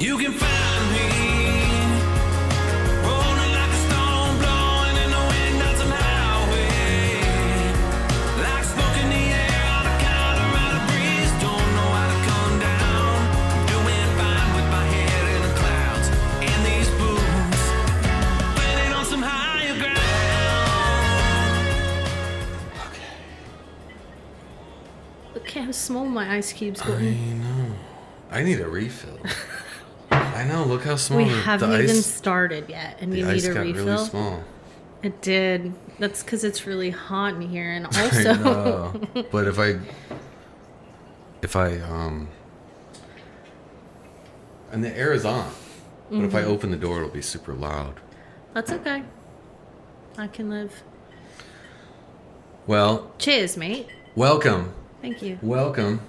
You can find me rolling like a stone, blowing in the wind down some highway, like smoke in the air on a Colorado breeze. Don't know how to come down. Doing fine with my head in the clouds in these boots, landing on some higher ground. Look how small my ice cube's I getting. know. I need a refill. I know. Look how small We the haven't ice. even started yet, and The you ice need a got refill. really small. It did. That's because it's really hot in here, and I also, know. But if I, and the air is on, but if I open the door, it'll be super loud. that's okay. I can live. Well, Cheers, mate. welcome, Thank you. welcome.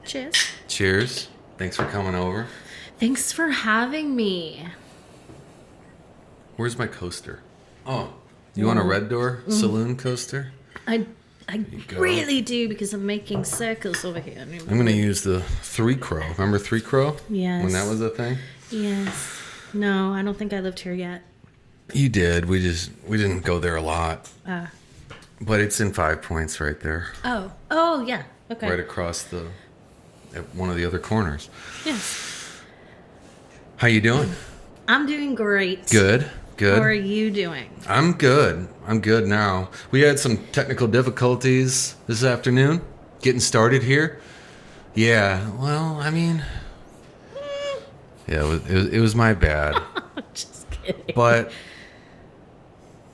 Cheers. Cheers. Thanks for coming over. Thanks for having me. Where's my coaster? Oh, you want a Red Door Saloon coaster? I go. really do because I'm making circles over here. I'm gonna use the Three Crow. Remember Three Crow? Yes. When that was a thing. Yes. No, I don't think I lived here yet. You did. We didn't go there a lot. But it's in 5 Points right there, Oh, yeah. Okay. right across at one of the other corners. Yes. How you doing? I'm doing great. Good. How are you doing? I'm good. I'm good now. We had some technical difficulties this afternoon getting started here. Yeah. Well, I mean, yeah, it was my bad. Just kidding. But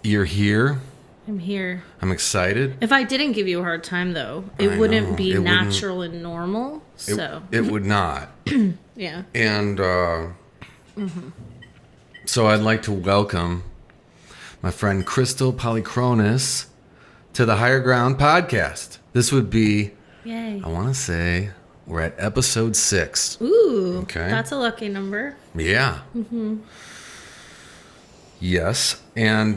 you're here. I'm here. I'm excited. If I didn't give you a hard time, though, I it wouldn't know. be It wouldn't- natural and normal. So, It would not. yeah. And so I'd like to welcome my friend Krystal Polychronis to the Higher Ground podcast. This would be, Yay. I want to say, we're at episode 6. Ooh. Okay. That's a lucky number. Yeah. Yes. And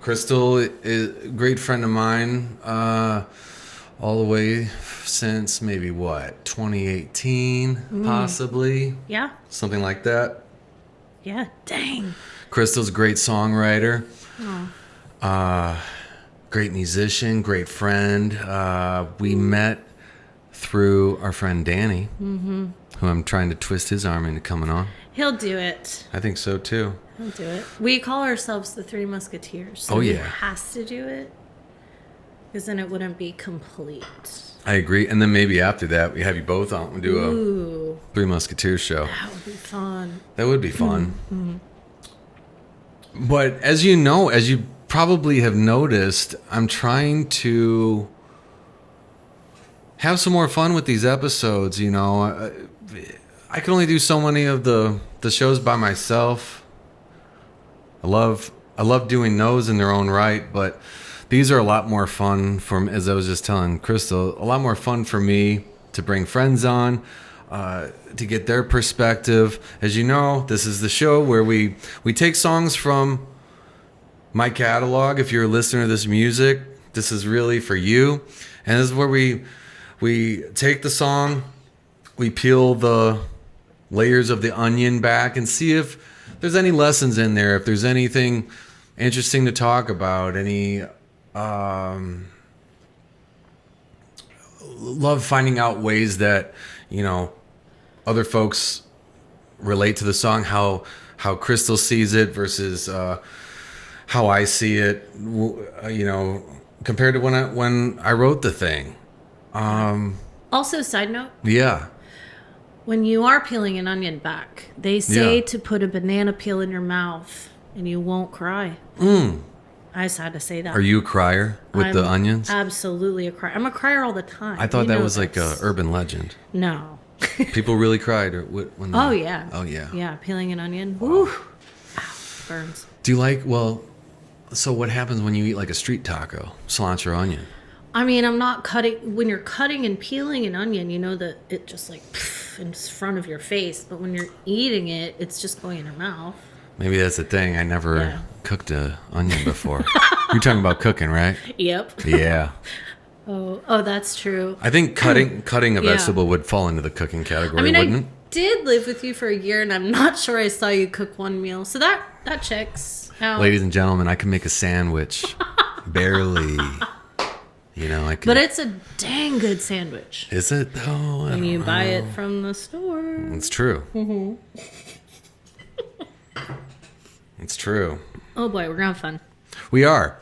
Krystal is a great friend of mine all the way since maybe 2018, possibly. Yeah. Something like that. Yeah. Dang. Krystal's a great songwriter, Oh. great musician, great friend. We met through our friend Danny, who I'm trying to twist his arm into coming on. He'll do it. I think so too. He'll do it. We call ourselves the Three Musketeers. So Oh, he yeah. has to do it. Because then it wouldn't be complete. I agree. And then maybe after that, we have you both on and do a Ooh. Three Musketeers show. That would be fun. That would be fun. But as you know, as you probably have noticed, I'm trying to have some more fun with these episodes. You know, I can only do so many of the shows by myself. I love doing those in their own right, but these are a lot more fun as I was just telling Krystal, a lot more fun for me to bring friends on, to get their perspective. As you know, this is the show where we take songs from my catalog. If you're a listener to this music, this is really for you. And this is where we take the song, we peel the layers of the onion back and see if there's any lessons in there, if there's anything interesting to talk about, any love finding out ways that, you know, other folks relate to the song, how Krystal sees it versus how I see it, you know, compared to when I wrote the thing. Also, side note, Yeah. when you are peeling an onion back, they say Yeah. to put a banana peel in your mouth and you won't cry. I just had to say that. Are you a crier with the I'm onions? Absolutely a crier. I'm a crier all the time. I thought You that know was like a this. urban legend. No. People really cried when Oh, yeah. Oh, yeah. Yeah, peeling an onion. Woo. Ow, burns. Do you like, so what happens when you eat like a street taco? Cilantro onion. I mean, I'm not cutting. When you're cutting and peeling an onion, you know that it just like in front of your face. But when you're eating it, it's just going in your mouth. Maybe that's the thing. I never Yeah. cooked an onion before. You're talking about cooking, right? Yep. Yeah. Oh, that's true. I think cutting a Yeah. vegetable would fall into the cooking category, I mean, wouldn't it? did live with you for a year, and I'm not sure I saw you cook one meal. So that checks out. Ladies and gentlemen, I can make a sandwich. Barely. You know, I can. But it's a dang good sandwich. Is it though? When you buy it from the store. It's true. Mm-hmm. It's true. Oh boy, we're gonna have fun. We are.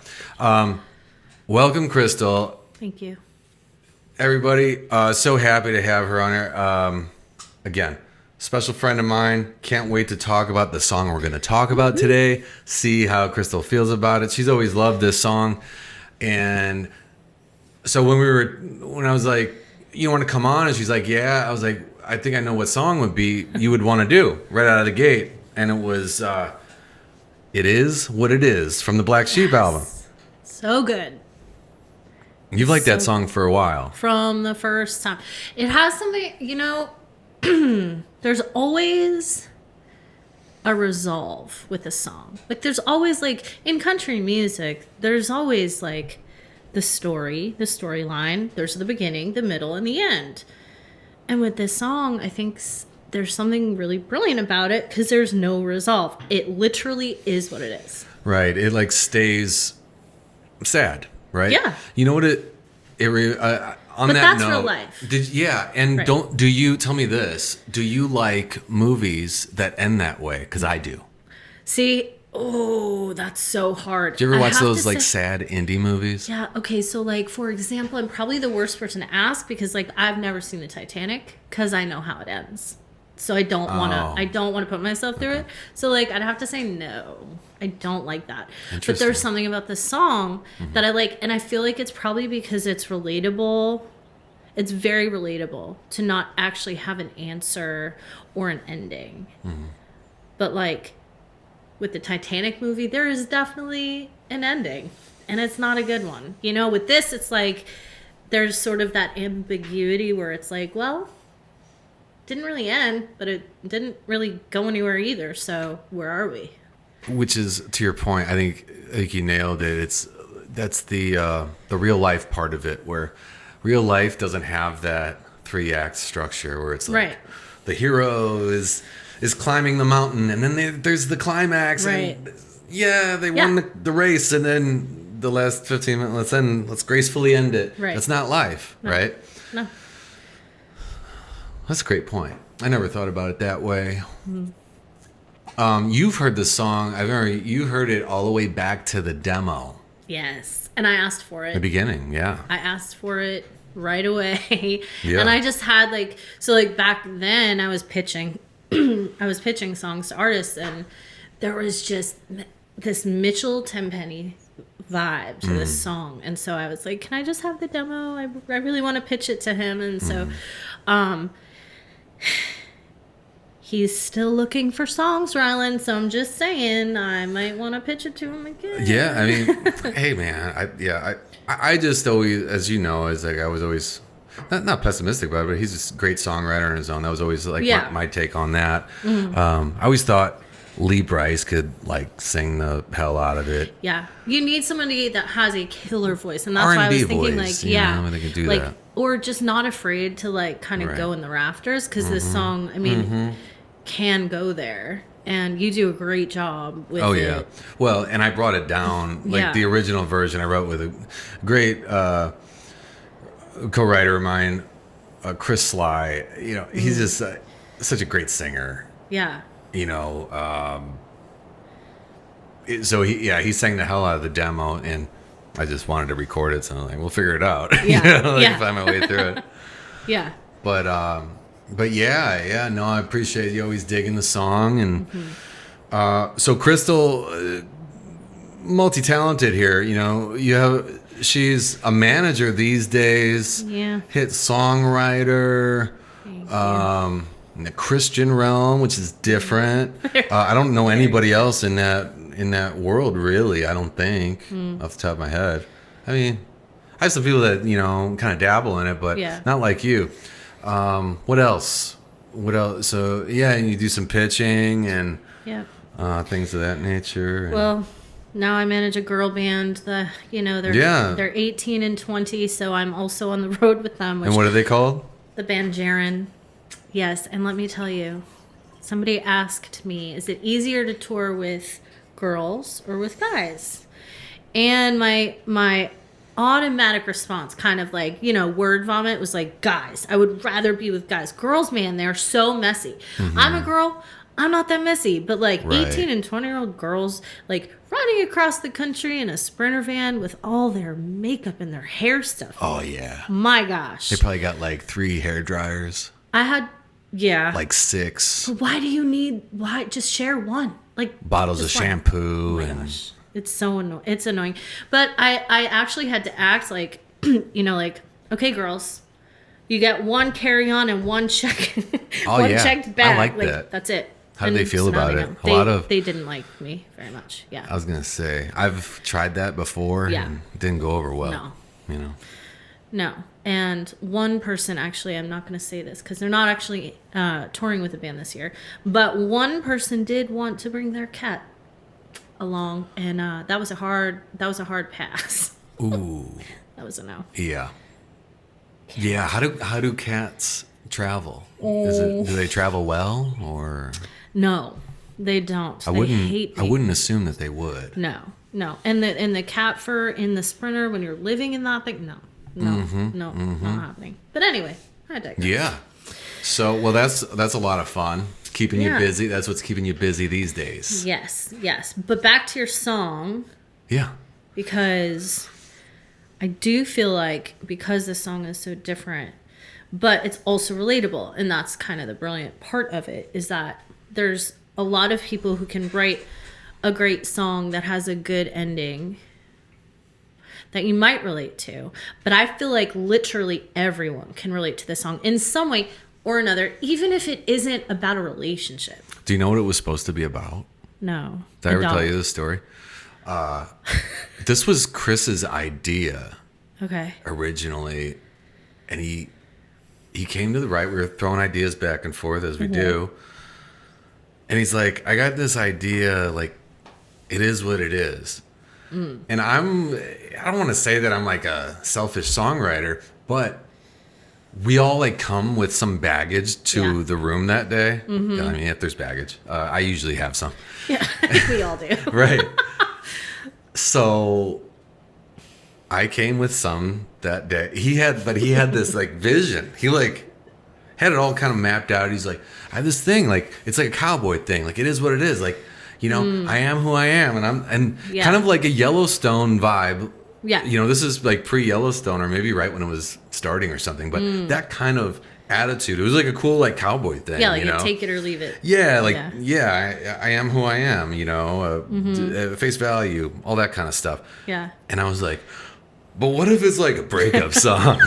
Welcome, Krystal. Thank you. Everybody, so happy to have her on here. Again, special friend of mine. Can't wait to talk about the song we're going to talk about today. See how Krystal feels about it. She's always loved this song. And so when I was like, you want to come on? And she's like, yeah. I was like, I think I know what song would be you would want to do right out of the gate. And it was It Is What It Is from the Black Sheep album. So good. You've liked that song for a while. From the first time. It has something, you know, there's always a resolve with a song. Like there's always like in country music, there's always like the storyline. There's the beginning, the middle, and the end. And with this song, I think there's something really brilliant about it because there's no resolve. It literally is what it is. Right. It like stays sad. Right. Yeah. You know what on but that that's note, real life. And Right. do you tell me this? Do you like movies that end that way? Because I do. See, that's so hard. Do you ever I watch have those to like say- sad indie movies? Yeah. Okay. So like, for example, I'm probably the worst person to ask because like I've never seen the Titanic because I know how it ends. So I don't want to. Oh. I don't want to put myself through it. So like, I'd have to say no. I don't like that. But Interesting. there's something about this song that I like, and I feel like it's probably because it's relatable. It's very relatable to not actually have an answer or an ending. But like with the Titanic movie, there is definitely an ending, and it's not a good one. You know, with this, it's like there's sort of that ambiguity where it's like, well, didn't really end, but it didn't really go anywhere either. So where are we? Which is to your point. I think you nailed it. That's the real life part of it, where real life doesn't have that 3-act structure where it's like Right. the hero is climbing the mountain, and then there's the climax. Right. And they won the race, and then the last 15 minutes, let's gracefully end it. Right. That's not life, right? No. That's a great point. I never thought about it that way. You've heard this song. I remember you heard it all the way back to the demo. Yes. And I asked for The it. beginning, yeah. I asked for it right away. Yeah. And I just had back then I was pitching songs to artists, and there was just this Mitchell Tenpenny vibe to this song. And so I was like, can I just have the demo? I really want to pitch it to him. And so he's still looking for songs, Ryland. So I'm just saying I might want to pitch it to him again. Yeah, I mean, hey man, I just always, as you know, I was always not pessimistic about it, but he's just a great songwriter on his own. That was always like my take on that. I always thought Lee Brice could like sing the hell out of it. Yeah, you need somebody that has a killer voice, and that's why I R&B was thinking voice, like, you know, they can do that. or just not afraid to like kind of Right. go in the rafters because this song, I mean, can go there, and you do a great job with Oh it. yeah. Well, and I brought it down like Yeah. the original version I wrote with a great co-writer of mine, Chris Sly. You know, he's just such a great singer. Yeah, You know, so he sang the hell out of the demo, and I just wanted to record it, so I'm like, we'll figure it out. Yeah. Like find my way through it. yeah. But yeah, no, I appreciate you always digging the song, and so Krystal, multi-talented here. You know, she's a manager these days. Yeah. Hit songwriter. Thank you. In the Christian realm, which is different. I don't know anybody else in that world, really. I don't think, off the top of my head. I mean, I have some people that kind of dabble in it, but Yeah. not like you. What else? So yeah, and you do some pitching and Yeah. things of that nature. Well, now I manage a girl band. They're 18 and 20, so I'm also on the road with them. Which And what are they called? the band Jaren. Yes, and let me tell you, somebody asked me, is it easier to tour with girls or with guys? And my automatic response, kind of like, word vomit, was like, guys. I would rather be with guys. Girls, man, they're so messy. I'm a girl. I'm not that messy. But like Right. 18 and 20-year-old girls, like riding across the country in a Sprinter van with all their makeup and their hair stuff. Oh, yeah. My gosh. They probably got like 3 hair dryers, I had, yeah. like 6 Why just share one? Like bottles of just one. shampoo. Oh my and gosh. It's so annoying. It's annoying. But I actually had to act like, like, okay, girls, you get one carry-on and one check, Oh, one yeah. checked bag. I like that. That's it. How did they And feel so now about they it? know. They didn't like me very much. Yeah. I was going to say, I've tried that before Yeah. and it didn't go over well. No. You know? No. And one person, actually, I'm not going to say this because they're not actually touring with the band this year, but one person did want to bring their cat along, and that was a hard pass. Ooh. That was a no. Yeah. Yeah. How do cats travel? Do they travel well, or? No, they don't. I They wouldn't. hate I me. wouldn't assume that they would. No. And the cat fur in the Sprinter when you're living in that thing. No. Not happening. But anyway, I digress. Yeah. So, well, that's a lot of fun. Keeping you Yeah. busy. That's what's keeping you busy these days. Yes. But back to your song, Yeah. because I do feel like because the song is so different, but it's also relatable, and that's kind of the brilliant part of it, is that there's a lot of people who can write a great song that has a good ending that you might relate to, but I feel like literally everyone can relate to this song in some way or another, even if it isn't about a relationship. Do you know what it was supposed to be about? No. Did I ever don't. tell you this story? This was Chris's idea Okay. originally, and he came to the right. We were throwing ideas back and forth as we do, and he's like, "I got this idea. Like, it is what it is." And I don't want to say that I'm like a selfish songwriter, but we all like come with some baggage to Yeah. the room that day. I mean, if there's baggage, I usually have some. Yeah, we all do. Right. So I came with some that day. He had this like vision. He like had it all kind of mapped out. He's like, I have this thing, like it's like a cowboy thing. Like it is what it is. Like, I am who I am, and Yeah. kind of like a Yellowstone vibe. Yeah. This is like pre-Yellowstone, or maybe right when it was starting or something. But that kind of attitude, it was like a cool like cowboy thing. Yeah, like you take it or leave it. Yeah, like Yeah. I am who I am. Face value, all that kind of stuff. Yeah. And I was like, but what if it's like a breakup song?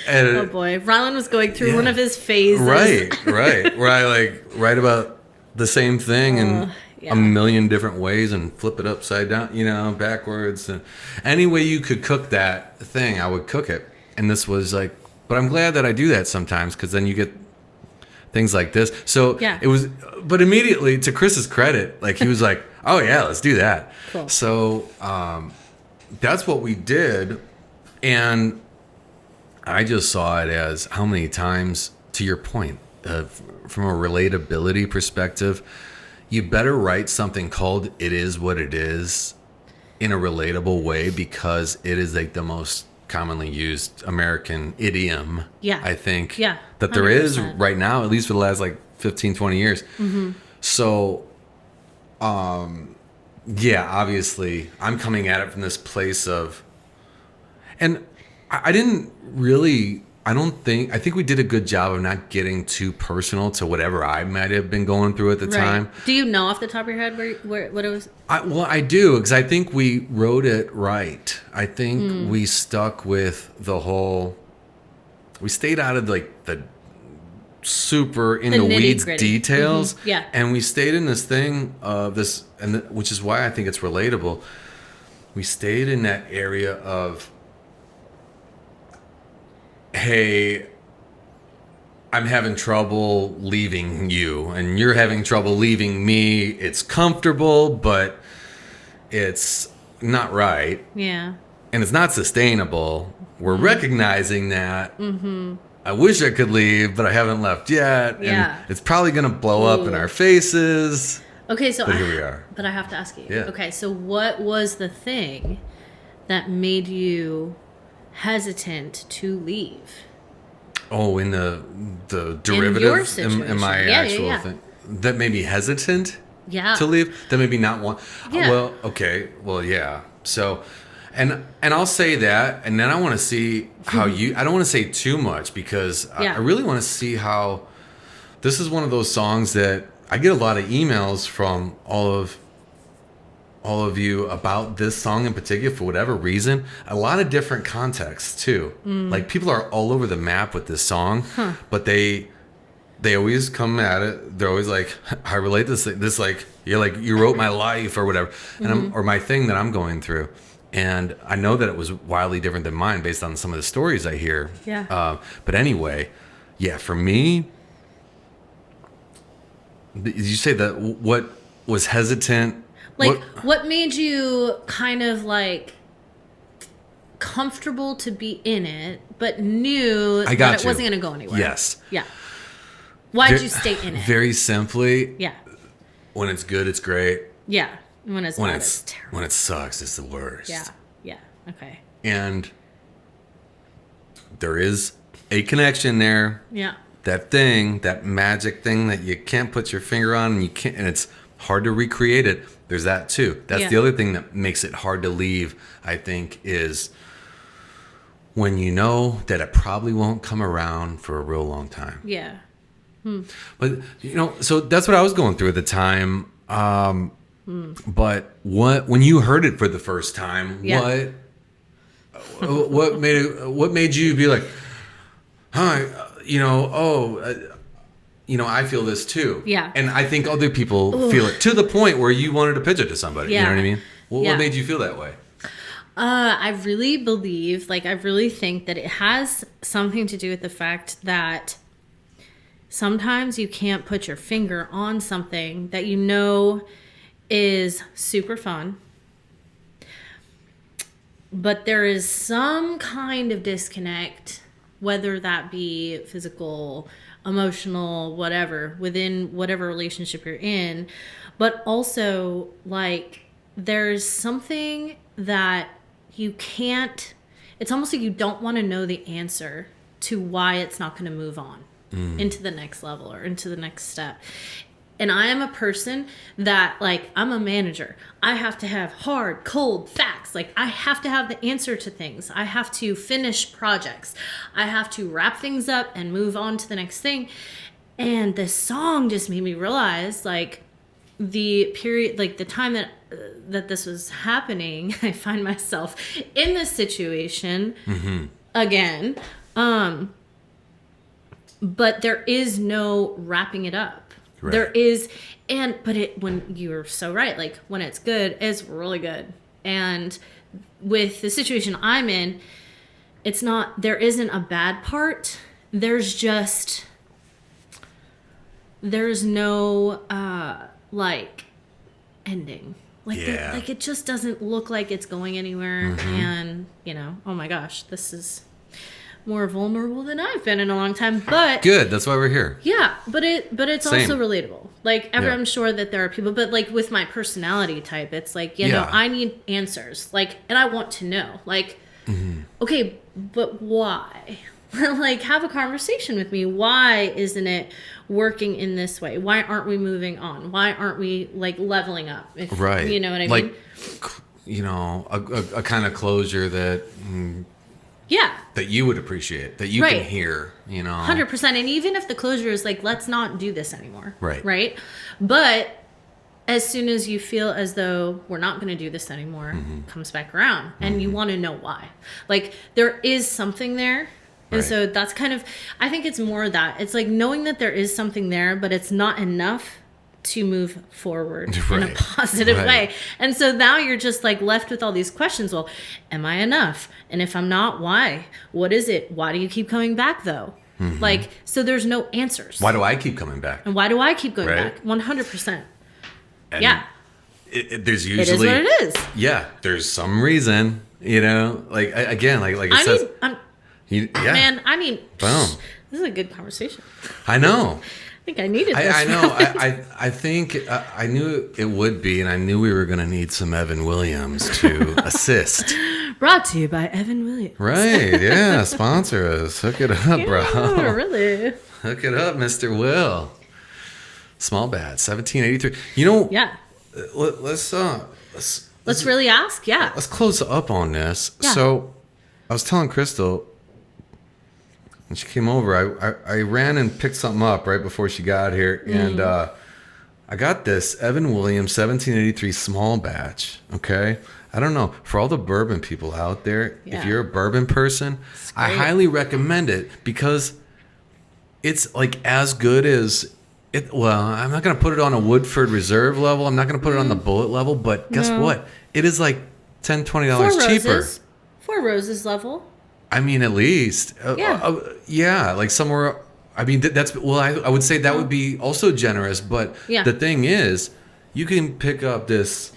And Oh boy, Ryland was going through one of his phases. right, where I like write about the same thing in yeah. a million different ways and flip it upside down, backwards. And any way you could cook that thing, I would cook it. And this was like, but I'm glad that I do that sometimes, because then you get things like this. So Yeah. it was, but immediately, to Chris's credit, like he was like, oh yeah, let's do that. Cool. So that's what we did. And I just saw it as how many times, to your point, from a relatability perspective, you better write something called "It Is What It Is" in a relatable way, because it is like the most commonly used American idiom, Yeah. I think, Yeah, that there is 100%. right now, at least for the last like 15, 20 years. So, yeah, obviously I'm coming at it from this place of, and I didn't really, I think we did a good job of not getting too personal to whatever I might have been going through at the time. Do you know off the top of your head where what it was? I do, because I think we wrote it right. I think we stuck with the whole, we stayed out of like the super in the weeds nitty-gritty. details. Yeah. And we stayed in this thing of this, which is why I think it's relatable. We stayed in that area of, hey, I'm having trouble leaving you, and you're having trouble leaving me. It's comfortable, but it's not right, Yeah. and it's not sustainable. We're recognizing that, I wish I could leave, but I haven't left yet. Yeah. And it's probably going to blow up in Ooh. our faces. Okay, so But here we are. But I have to ask you. Yeah. Okay, so what was the thing that made you hesitant to leave? Oh, in the derivative situation. in my Yeah, actual yeah. thing. That made me hesitant Yeah. to leave. That made me not want. Yeah. Well, okay. Well, yeah. So, and I'll say that, and then I want to see how you. I don't want to say too much because Yeah. I really want to see how. This is one of those songs that I get a lot of emails from all of you about this song in particular for whatever reason. A lot of different contexts too. Like people are all over the map with this song, but they always come at it. They're always like, I relate this like you're like you wrote my life or whatever, and or my thing that I'm going through. And I know that it was wildly different than mine based on some of the stories I hear. Yeah. But anyway, yeah, for me, did you say that what was hesitant? Like, what made you kind of like comfortable to be in it, but knew that it wasn't going to go anywhere? Yes. Yeah. Why'd you stay in it? Very simply, Yeah. when it's good, it's great. Yeah. When it's When bad, it's it's terrible. when it sucks, it's the worst. Yeah. Yeah. Okay. And there is a connection there. Yeah. That thing, that magic thing that you can't put your finger on, and you can't, and it's hard to recreate it. There's that too. That's Yeah. the other thing that makes it hard to leave, I think, is when you know that it probably won't come around for a real long time. Yeah. But so that's what I was going through at the time. But when you heard it for the first time, Yeah. what made you be like, hi, I feel this too. Yeah. And I think other people feel it to the point where you wanted to pitch it to somebody. You know Yeah. what I mean? Yeah. What made you feel that way? I really believe, I really think that it has something to do with the fact that sometimes you can't put your finger on something that you know is super fun, but there is some kind of disconnect, whether that be physical, emotional, whatever, within whatever relationship you're in, but also there's something that you can't, it's almost like you don't want to know the answer to why it's not going to move on into the next level or into the next step. And I am a person that, I'm a manager. I have to have hard, cold facts. I have to have the answer to things. I have to finish projects. I have to wrap things up and move on to the next thing. And this song just made me realize, the period, the time that this was happening, I find myself in this situation again. But there is no wrapping it up. Right. There is, when you're so right, when it's good, it's really good. And with the situation I'm in, there isn't a bad part. There's no, ending. It just doesn't look like it's going anywhere. And, oh my gosh, this is more vulnerable than I've been in a long time, but Good. That's why we're here. yeah, but it's Same. also relatable. I'm sure that there are people, but with my personality type, it's I need answers. And I want to know. Okay, but why? Have a conversation with me. Why isn't it working in this way? Why aren't we moving on? Why aren't we leveling up? Right. You know what I mean? A kind of closure that Yeah. that you would appreciate, that you Right. can hear, 100%. And even if the closure is let's not do this anymore. Right. Right. But as soon as you feel as though we're not going to do this anymore, comes back around and you want to know why. There is something there. And Right. so that's kind of, I think it's more that. It's knowing that there is something there, but it's not enough to move forward in a Right. positive Right. way. And so now you're just left with all these questions. Well, am I enough? And if I'm not, why? What is it? Why do you keep coming back though? So there's no answers. Why do I keep coming back? And why do I keep going Right. back? 100%. And Yeah. There's It usually is what it is. Yeah, there's some reason, again, like I said. Yeah. Man, I mean, Boom. this is a good conversation. I know. I think I needed this. I know. I think I knew it would be, and I knew we were going to need some Evan Williams to assist. Brought to you by Evan Williams. Right. Yeah. Sponsor us. Hook it up, bro. Yeah, really. Hook it up, Mr. Will. Small bat, 1783. You know, Yeah. let's really ask. Yeah. let's close up on this. Yeah. So, I was telling Krystal when she came over, I ran and picked something up right before she got here, and I got this Evan Williams 1783 small batch. Okay, I don't know, for all the bourbon people out there, Yeah. if you're a bourbon person, I great. highly recommend it because it's like as good as it. Well, I'm not going to put it on a Woodford Reserve level. I'm not going to put it on the Bullet level. But guess what? It is like $10, $20 cheaper. Four Roses level. I mean, at least. Yeah. Yeah, like somewhere. I mean, that's well. I would say that would be also generous. But Yeah. the thing is, you can pick up this.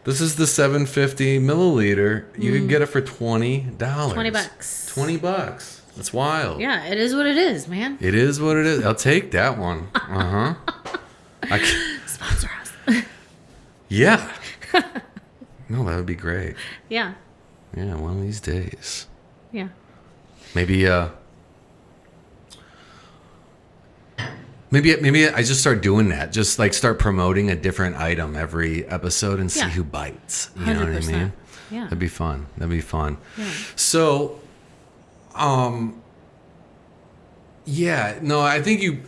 This is the 750 milliliter. You can get it for $20. $20. $20. That's wild. Yeah, it is what it is, man. It is what it is. I'll take that one. Sponsor us. Yeah. No, that would be great. Yeah. Yeah, one of these days. Yeah. Maybe I just start doing that. Just like start promoting a different item every episode and see Yeah. who bites. You know what I 100%. mean? Yeah. That'd be fun. Yeah. So, yeah, no, I think you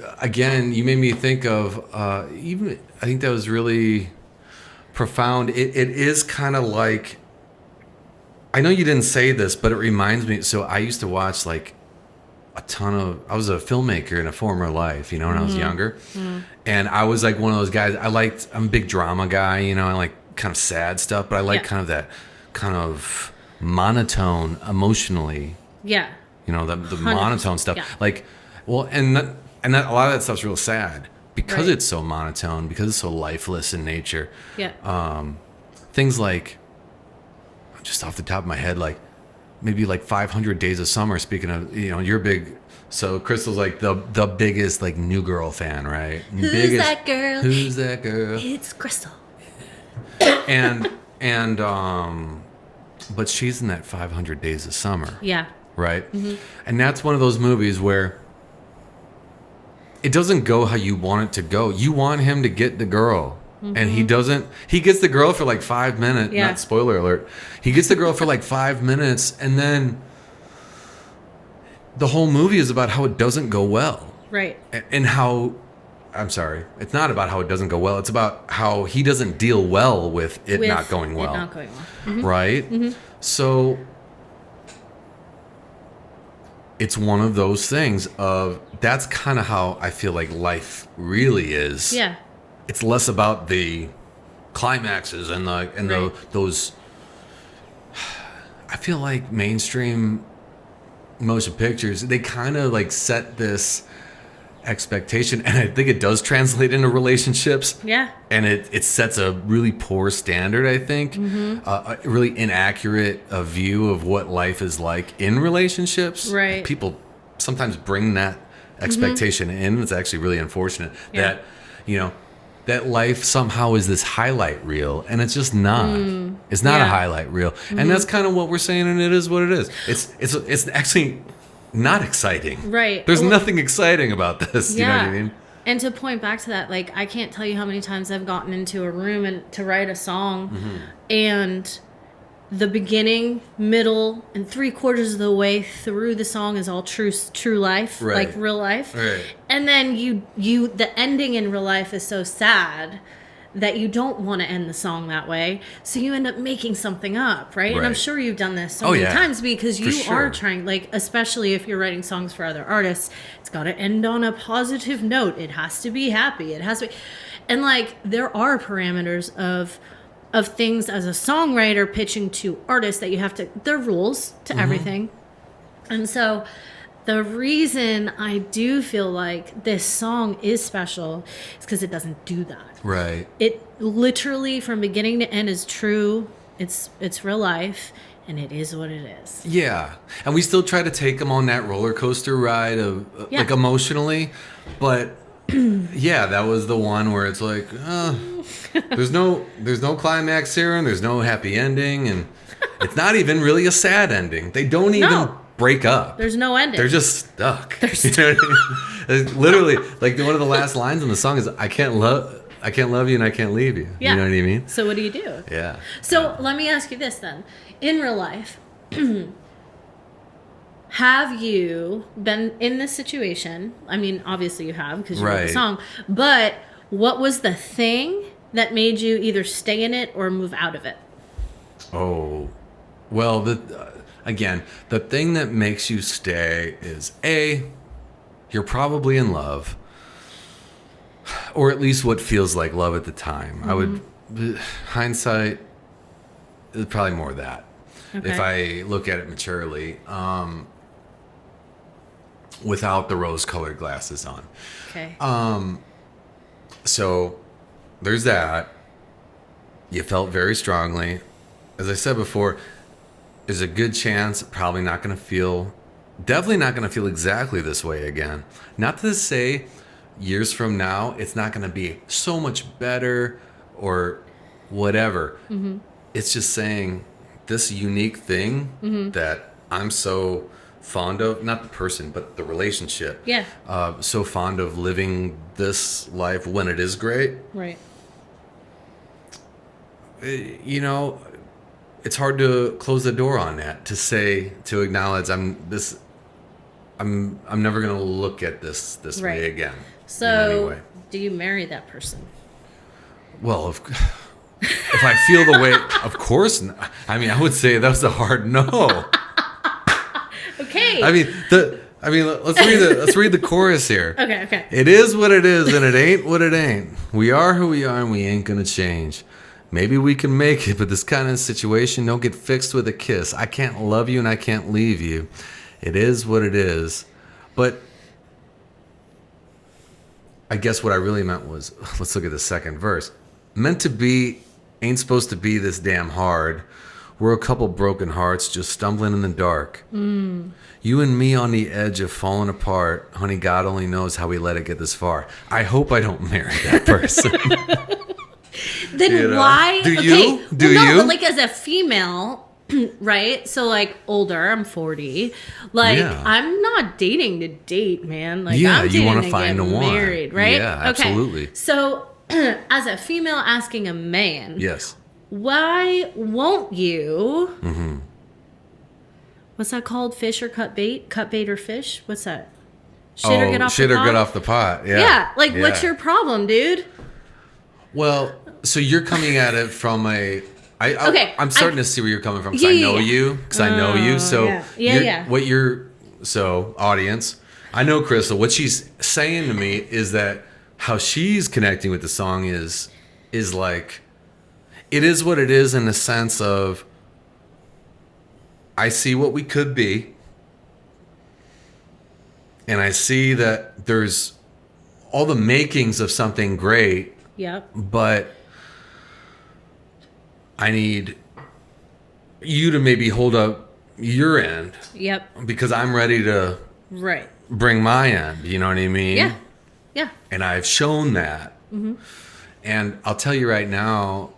made me think of, I think that was really profound. It is kind of like, I know you didn't say this, but it reminds me. So I used to watch like I was a filmmaker in a former life, when I was younger. And I was like one of those guys, I'm a big drama guy, I like kind of sad stuff, but I like kind of that kind of monotone emotionally, Yeah. the 100%, monotone stuff. yeah. Like, well, and that a lot of that stuff's real sad because Right. it's so monotone, because it's so lifeless in nature. Yeah. Things like, just off the top of my head, like maybe like 500 Days of Summer. Speaking of, you're big. So Krystal's like the biggest like New Girl fan, right? Who's that girl? Who's that girl? It's Krystal. And but she's in that 500 Days of Summer. Yeah. Right? And that's one of those movies where it doesn't go how you want it to go. You want him to get the girl. And he doesn't. He gets the girl for like 5 minutes. Yeah. Not spoiler alert. He gets the girl for like 5 minutes, and then the whole movie is about how it doesn't go well. Right. And how, I'm sorry, it's not about how it doesn't go well. It's about how he doesn't deal well with it not going well. It not going well. Right? So it's one of those things of, that's kind of how I feel like life really is. Yeah. It's less about the climaxes and Right. those. I feel like mainstream motion pictures, they kind of like set this expectation, and I think it does translate into relationships. Yeah. And it sets a really poor standard, I think, a really inaccurate view of what life is like in relationships. Right. People sometimes bring that expectation in. It's actually really unfortunate that, that life somehow is this highlight reel, and it's just not. It's not a Yeah. highlight reel, and that's kind of what we're saying, and it is what it is. It's actually not exciting. Right. There's Well, nothing exciting about this. You know what I mean? And to point back to that, like, I can't tell you how many times I've gotten into a room and to write a song, and the beginning, middle, and 3/4 of the way through the song is all true life, Right. like real life. Right. And then the ending in real life is so sad that you don't want to end the song that way, so you end up making something up, right? And I'm Right. sure you've done this so Oh, many yeah. times because For you sure. are trying, like, especially if you're writing songs for other artists, it's got to end on a positive note. It has to be happy. It has to be, and like there are parameters of things as a songwriter pitching to artists that you have to. There are rules to everything, and so. The reason I do feel like this song is special is because it doesn't do that. Right. It literally, from beginning to end, is true. It's real life, and it is what it is. Yeah. And we still try to take them on that roller coaster ride of Yeah. like emotionally, but yeah, that was the one where it's like, there's no climax here, and there's no happy ending, and it's not even really a sad ending. They don't even No. break up. There's no ending. They're just stuck. You know what I mean? It's literally, like one of the last lines in the song is, I can't love you and I can't leave you. Yeah. You know what I mean? So what do you do? Yeah. So let me ask you this then. In real life, have you been in this situation? I mean, obviously you have because you wrote the Right. song. But what was the thing that made you either stay in it or move out of it? Oh, well, again, the thing that makes you stay is you're probably in love, or at least what feels like love at the time. I would, hindsight, is probably more that. Okay. If I look at it maturely, without the rose-colored glasses on. Okay. So there's that. You felt very strongly. As I said before, there's a good chance, definitely not going to feel exactly this way again. Not to say years from now, it's not going to be so much better or whatever. Mm-hmm. It's just saying this unique thing that I'm so fond of, not the person, but the relationship. Yeah. So fond of living this life when it is great. Right. You know, it's hard to close the door on that, to acknowledge I'm never going to look at this Right. way again. So, in any way. do you marry that person? Well, if I feel the way, of course. I mean, I would say that was a hard no. Okay. I mean, let's read the chorus here. Okay. It is what it is, and it ain't what it ain't. We are who we are, and we ain't gonna change. Maybe we can make it, but this kind of situation don't get fixed with a kiss. I can't love you, and I can't leave you. It is what it is. But I guess what I really meant was, let's look at the second verse. Meant to be ain't supposed to be this damn hard. We're a couple broken hearts just stumbling in the dark. You and me on the edge of falling apart. Honey, God only knows how we let it get this far. I hope I don't marry that person. Then You know? why? Do you? Do no, you? But like as a female, right? So like older, I'm 40. Like Yeah. I'm not dating to date, man. Like Yeah, I'm you dating wanna to find get the one. married, right? Yeah, absolutely. Okay. So as a female asking a man, Yes. why won't you? Mm-hmm. What's that called? Fish or cut bait? Cut bait or fish? What's that? Shit or get off shit the or pot? get off the pot. Yeah. Yeah. Like, what's Yeah. your problem, dude? Well, so you're coming at it from Okay, I'm starting to see where you're coming from because Yeah, I yeah, know yeah. you. Because I know you. So Yeah. audience, I know Krystal. What she's saying to me is that how she's connecting with the song is like, it is what it is in the sense of, I see what we could be, and I see that there's all the makings of something great, Yep. but I need you to maybe hold up your end Yep. because I'm ready to Right. bring my end. You know what I mean? Yeah. Yeah. And I've shown that. Mm-hmm. And I'll tell you right now,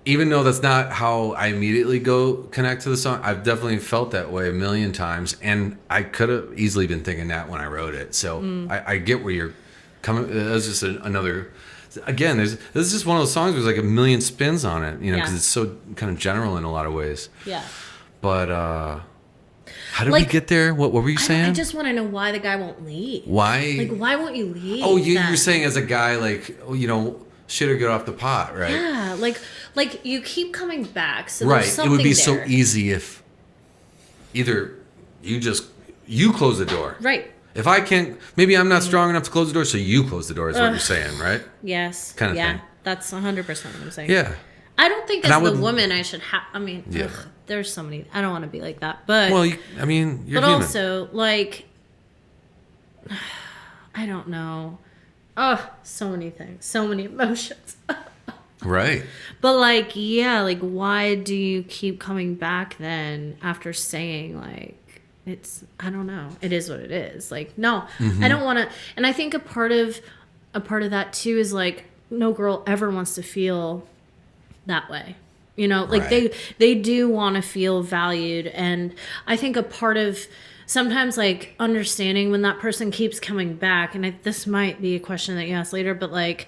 even though that's not how I immediately go connect to the song, I've definitely felt that way a million times. And I could have easily been thinking that when I wrote it. So I get where you're coming. That's just another. Again, this is just one of those songs where there's like a million spins on it, you know, because Yeah. it's so kind of general in a lot of ways. Yeah. But how did we get there? What were you saying? I just want to know why the guy won't leave. Why? Like, why won't you leave? Oh, you're then? saying as a guy, like, you know, shit or get off the pot, right? Yeah, like you keep coming back. So Right. there's It something would be there. so easy if either you close the door. Right. If I can't, maybe I'm not strong enough to close the door, so you close the door is what you're saying, right? Yes. Kinda yeah. thing. That's 100% what I'm saying. Yeah. I don't think And as I the would- woman I should have. I mean, Yeah. there's so many. I don't want to be like that, but Well, you're but human. also like, I don't know. Oh, so many things, so many emotions. Right. But like, yeah, like why do you keep coming back then after saying like I don't know, it is what it is. Like, no, I don't want to. And I think a part of that too is like no girl ever wants to feel that way. You know, like Right. they do want to feel valued. And I think a part of sometimes like understanding when that person keeps coming back, and this might be a question that you ask later, but like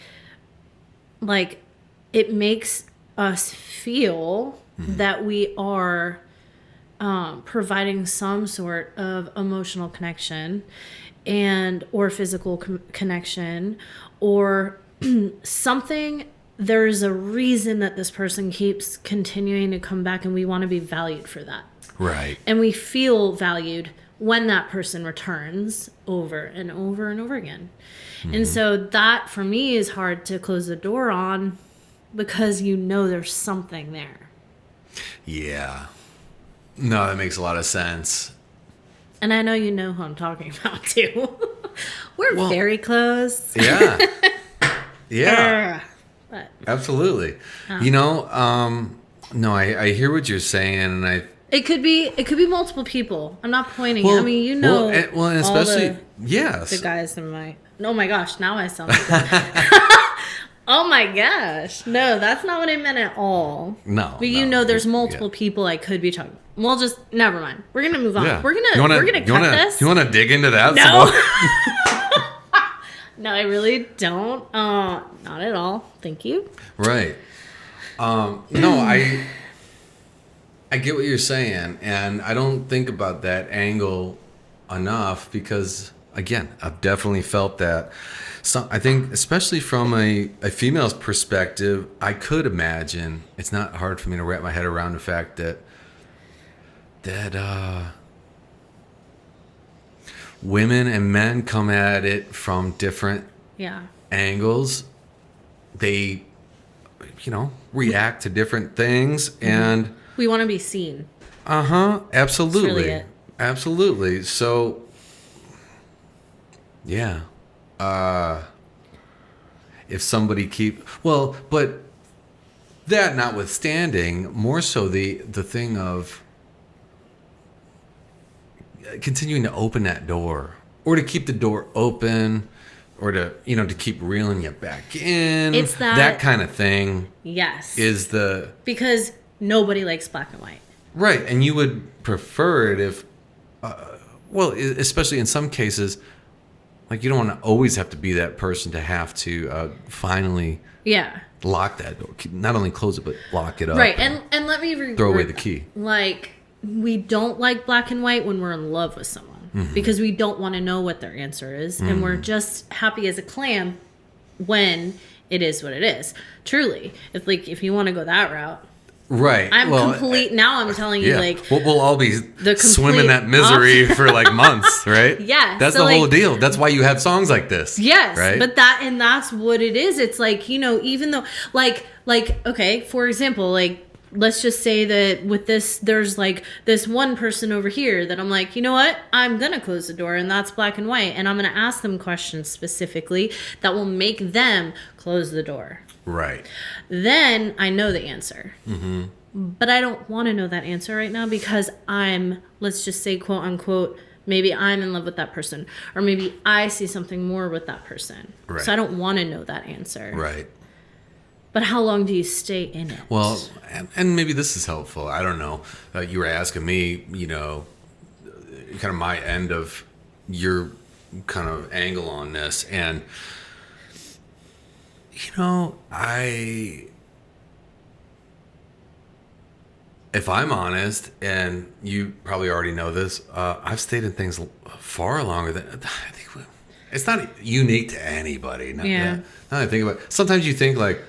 it makes us feel that we are providing some sort of emotional connection or physical connection or something. There's a reason that this person keeps continuing to come back, and we want to be valued for that. Right. And we feel valued when that person returns over and over and over again. And so that for me is hard to close the door on, because you know there's something there. Yeah. No, that makes a lot of sense. And I know you know who I'm talking about too. We're very close. Yeah. Yeah. But Absolutely. You know, no, I hear what you're saying, and it could be multiple people. I'm not pointing. I mean, you know, and especially all yes, the guys in my. Oh my gosh! Now I sound like oh my gosh! No, that's not what I meant at all. No, but you know, there's multiple people I could be talking. We'll just never mind. We're gonna move on. Yeah. We're gonna cut this. You want to dig into that? No. Some more? No, I really don't. Not at all. Thank you. Right. No, I get what you're saying, and I don't think about that angle enough because, again, I've definitely felt that. So I think, especially from a female's perspective, I could imagine it's not hard for me to wrap my head around the fact that women and men come at it from different Yeah. angles. They, react to different things, and We want to be seen. absolutely. That's really it. Absolutely. So, yeah. If somebody but that notwithstanding, more so the thing of continuing to open that door, or to keep the door open, or to keep reeling you back in. It's that kind of thing. Yes. Is because nobody likes black and white. right, and you would prefer it if, especially in some cases, like you don't want to always have to be that person to have to finally lock that door. Not only close it, but lock it up. Right, and let me throw away the key. Like, we don't like black and white when we're in love with someone, because we don't want to know what their answer is, and we're just happy as a clam when it is what it is. Truly, if you want to go that route. Right. Now I'm telling you, like, we'll all be the swimming that misery for like months, right? Yeah. That's so the whole like, deal. That's why you have songs like this. Yes. Right. But that's what it is. It's like, even though like, okay, for example, like, let's just say that with this, there's like this one person over here that I'm like, you know what? I'm going to close the door, and that's black and white. And I'm going to ask them questions specifically that will make them close the door. Right. Then I know the answer. But I don't want to know that answer right now, because let's just say, quote unquote, maybe I'm in love with that person, or maybe I see something more with that person. Right. So I don't want to know that answer. Right. But how long do you stay in it? Well, and maybe this is helpful. I don't know. You were asking me, kind of my end of your kind of angle on this. And, if I'm honest, and you probably already know this, I've stayed in things far longer than, I think it's not unique to anybody. Yeah. Now that I think about it, sometimes you think like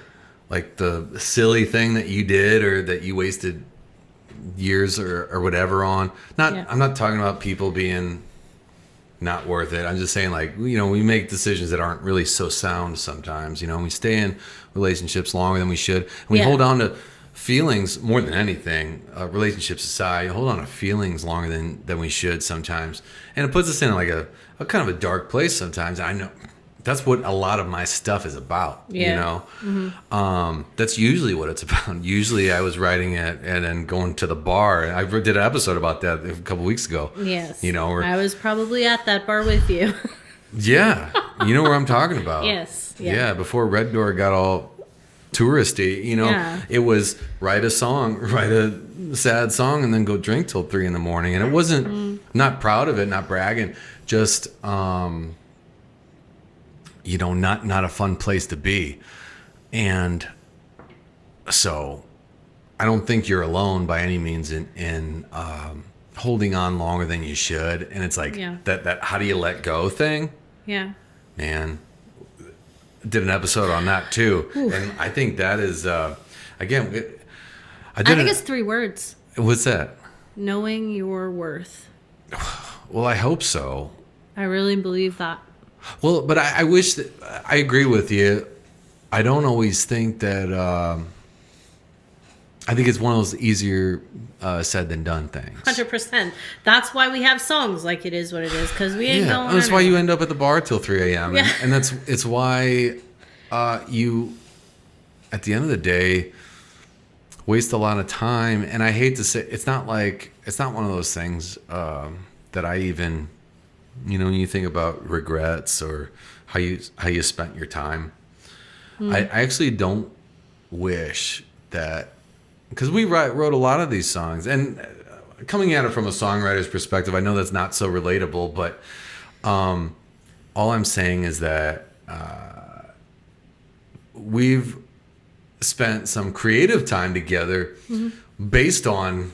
the silly thing that you did, or that you wasted years or whatever on. I'm not talking about people being not worth it. I'm just saying, like, we make decisions that aren't really so sound sometimes. We stay in relationships longer than we should, and we hold on to feelings more than anything. Relationships aside, hold on to feelings longer than we should sometimes, and it puts us in like a kind of a dark place sometimes. I know that's what a lot of my stuff is about, you know? That's usually what it's about. Usually I was writing it and then going to the bar. I did an episode about that a couple weeks ago. Yes. You know, I was probably at that bar with you. yeah. You know where I'm talking about. Yes. Yeah. Before Red Door got all touristy, you know, it was write a sad song and then go drink till 3 a.m. And it wasn't, not proud of it, not bragging, just, you know, not a fun place to be. And so I don't think you're alone by any means in holding on longer than you should. And it's like that how do you let go thing? Yeah. Man, did an episode on that too. Oof. And I think that is, again, I think it's 3 words. What's that? Knowing your worth. Well, I hope so. I really believe that. Well, but I wish that I agree with you. I don't always think that. I think it's one of those easier said than done things. 100%. That's why we have songs like "It Is What It Is" because we ain't going. That's why you end up at the bar till 3 a.m. Yeah. And it's why you, at the end of the day, waste a lot of time. And I hate to say, it's not one of those things that I even. You know, when you think about regrets or how you spent your time, I actually don't wish that, because we wrote a lot of these songs, and coming at it from a songwriter's perspective, I know that's not so relatable, but all I'm saying is that we've spent some creative time together based on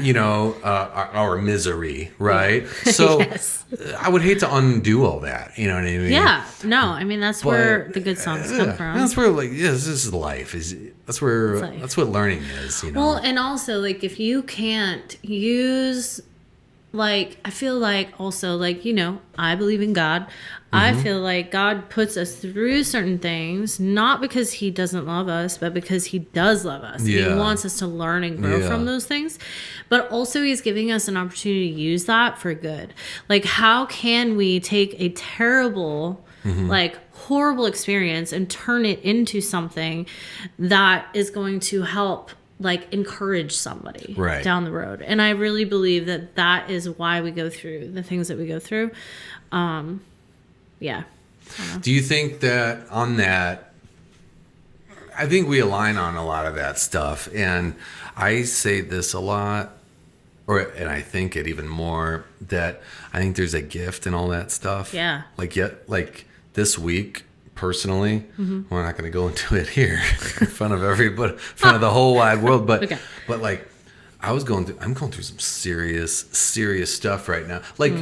you know, our misery, right? So yes. I would hate to undo all that. You know what I mean? Yeah. No, I mean, that's where the good songs come from. That's where, like, this is life. That's what learning is, you know? Well, and also, like, if you can't use, like, I feel like also, like, you know, I believe in God. I feel like God puts us through certain things, not because he doesn't love us, but because he does love us. Yeah. He wants us to learn and grow from those things. But also he's giving us an opportunity to use that for good. Like, how can we take a terrible, like, horrible experience and turn it into something that is going to help, like, encourage somebody down the road? And I really believe that is why we go through the things that we go through. Yeah. Do you think that on that, I think we align on a lot of that stuff. And I say this a lot, and I think it even more, that I think there's a gift in all that stuff. Yeah. Like this week, personally, we're not going to go into it here in front of everybody, in front of the whole wide world. But, but like, I'm going through some serious stuff right now. Like,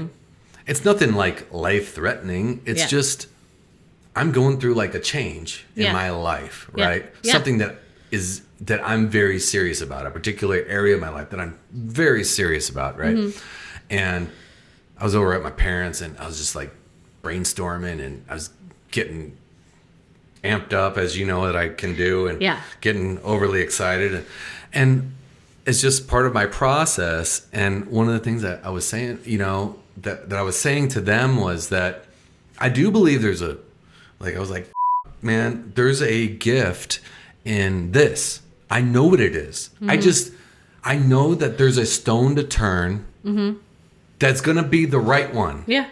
it's nothing like life threatening. It's just, I'm going through like a change in my life, right? Yeah. Something that I'm very serious about, a particular area of my life that I'm very serious about, right? And I was over at my parents' and I was just like brainstorming, and I was getting amped up, as you know that I can do, and getting overly excited. And it's just part of my process. And one of the things that I was saying, you know, that I was saying to them was that I do believe there's I was like, man, there's a gift in this. I know what it is. I know that there's a stone to turn that's going to be the right one. Yeah.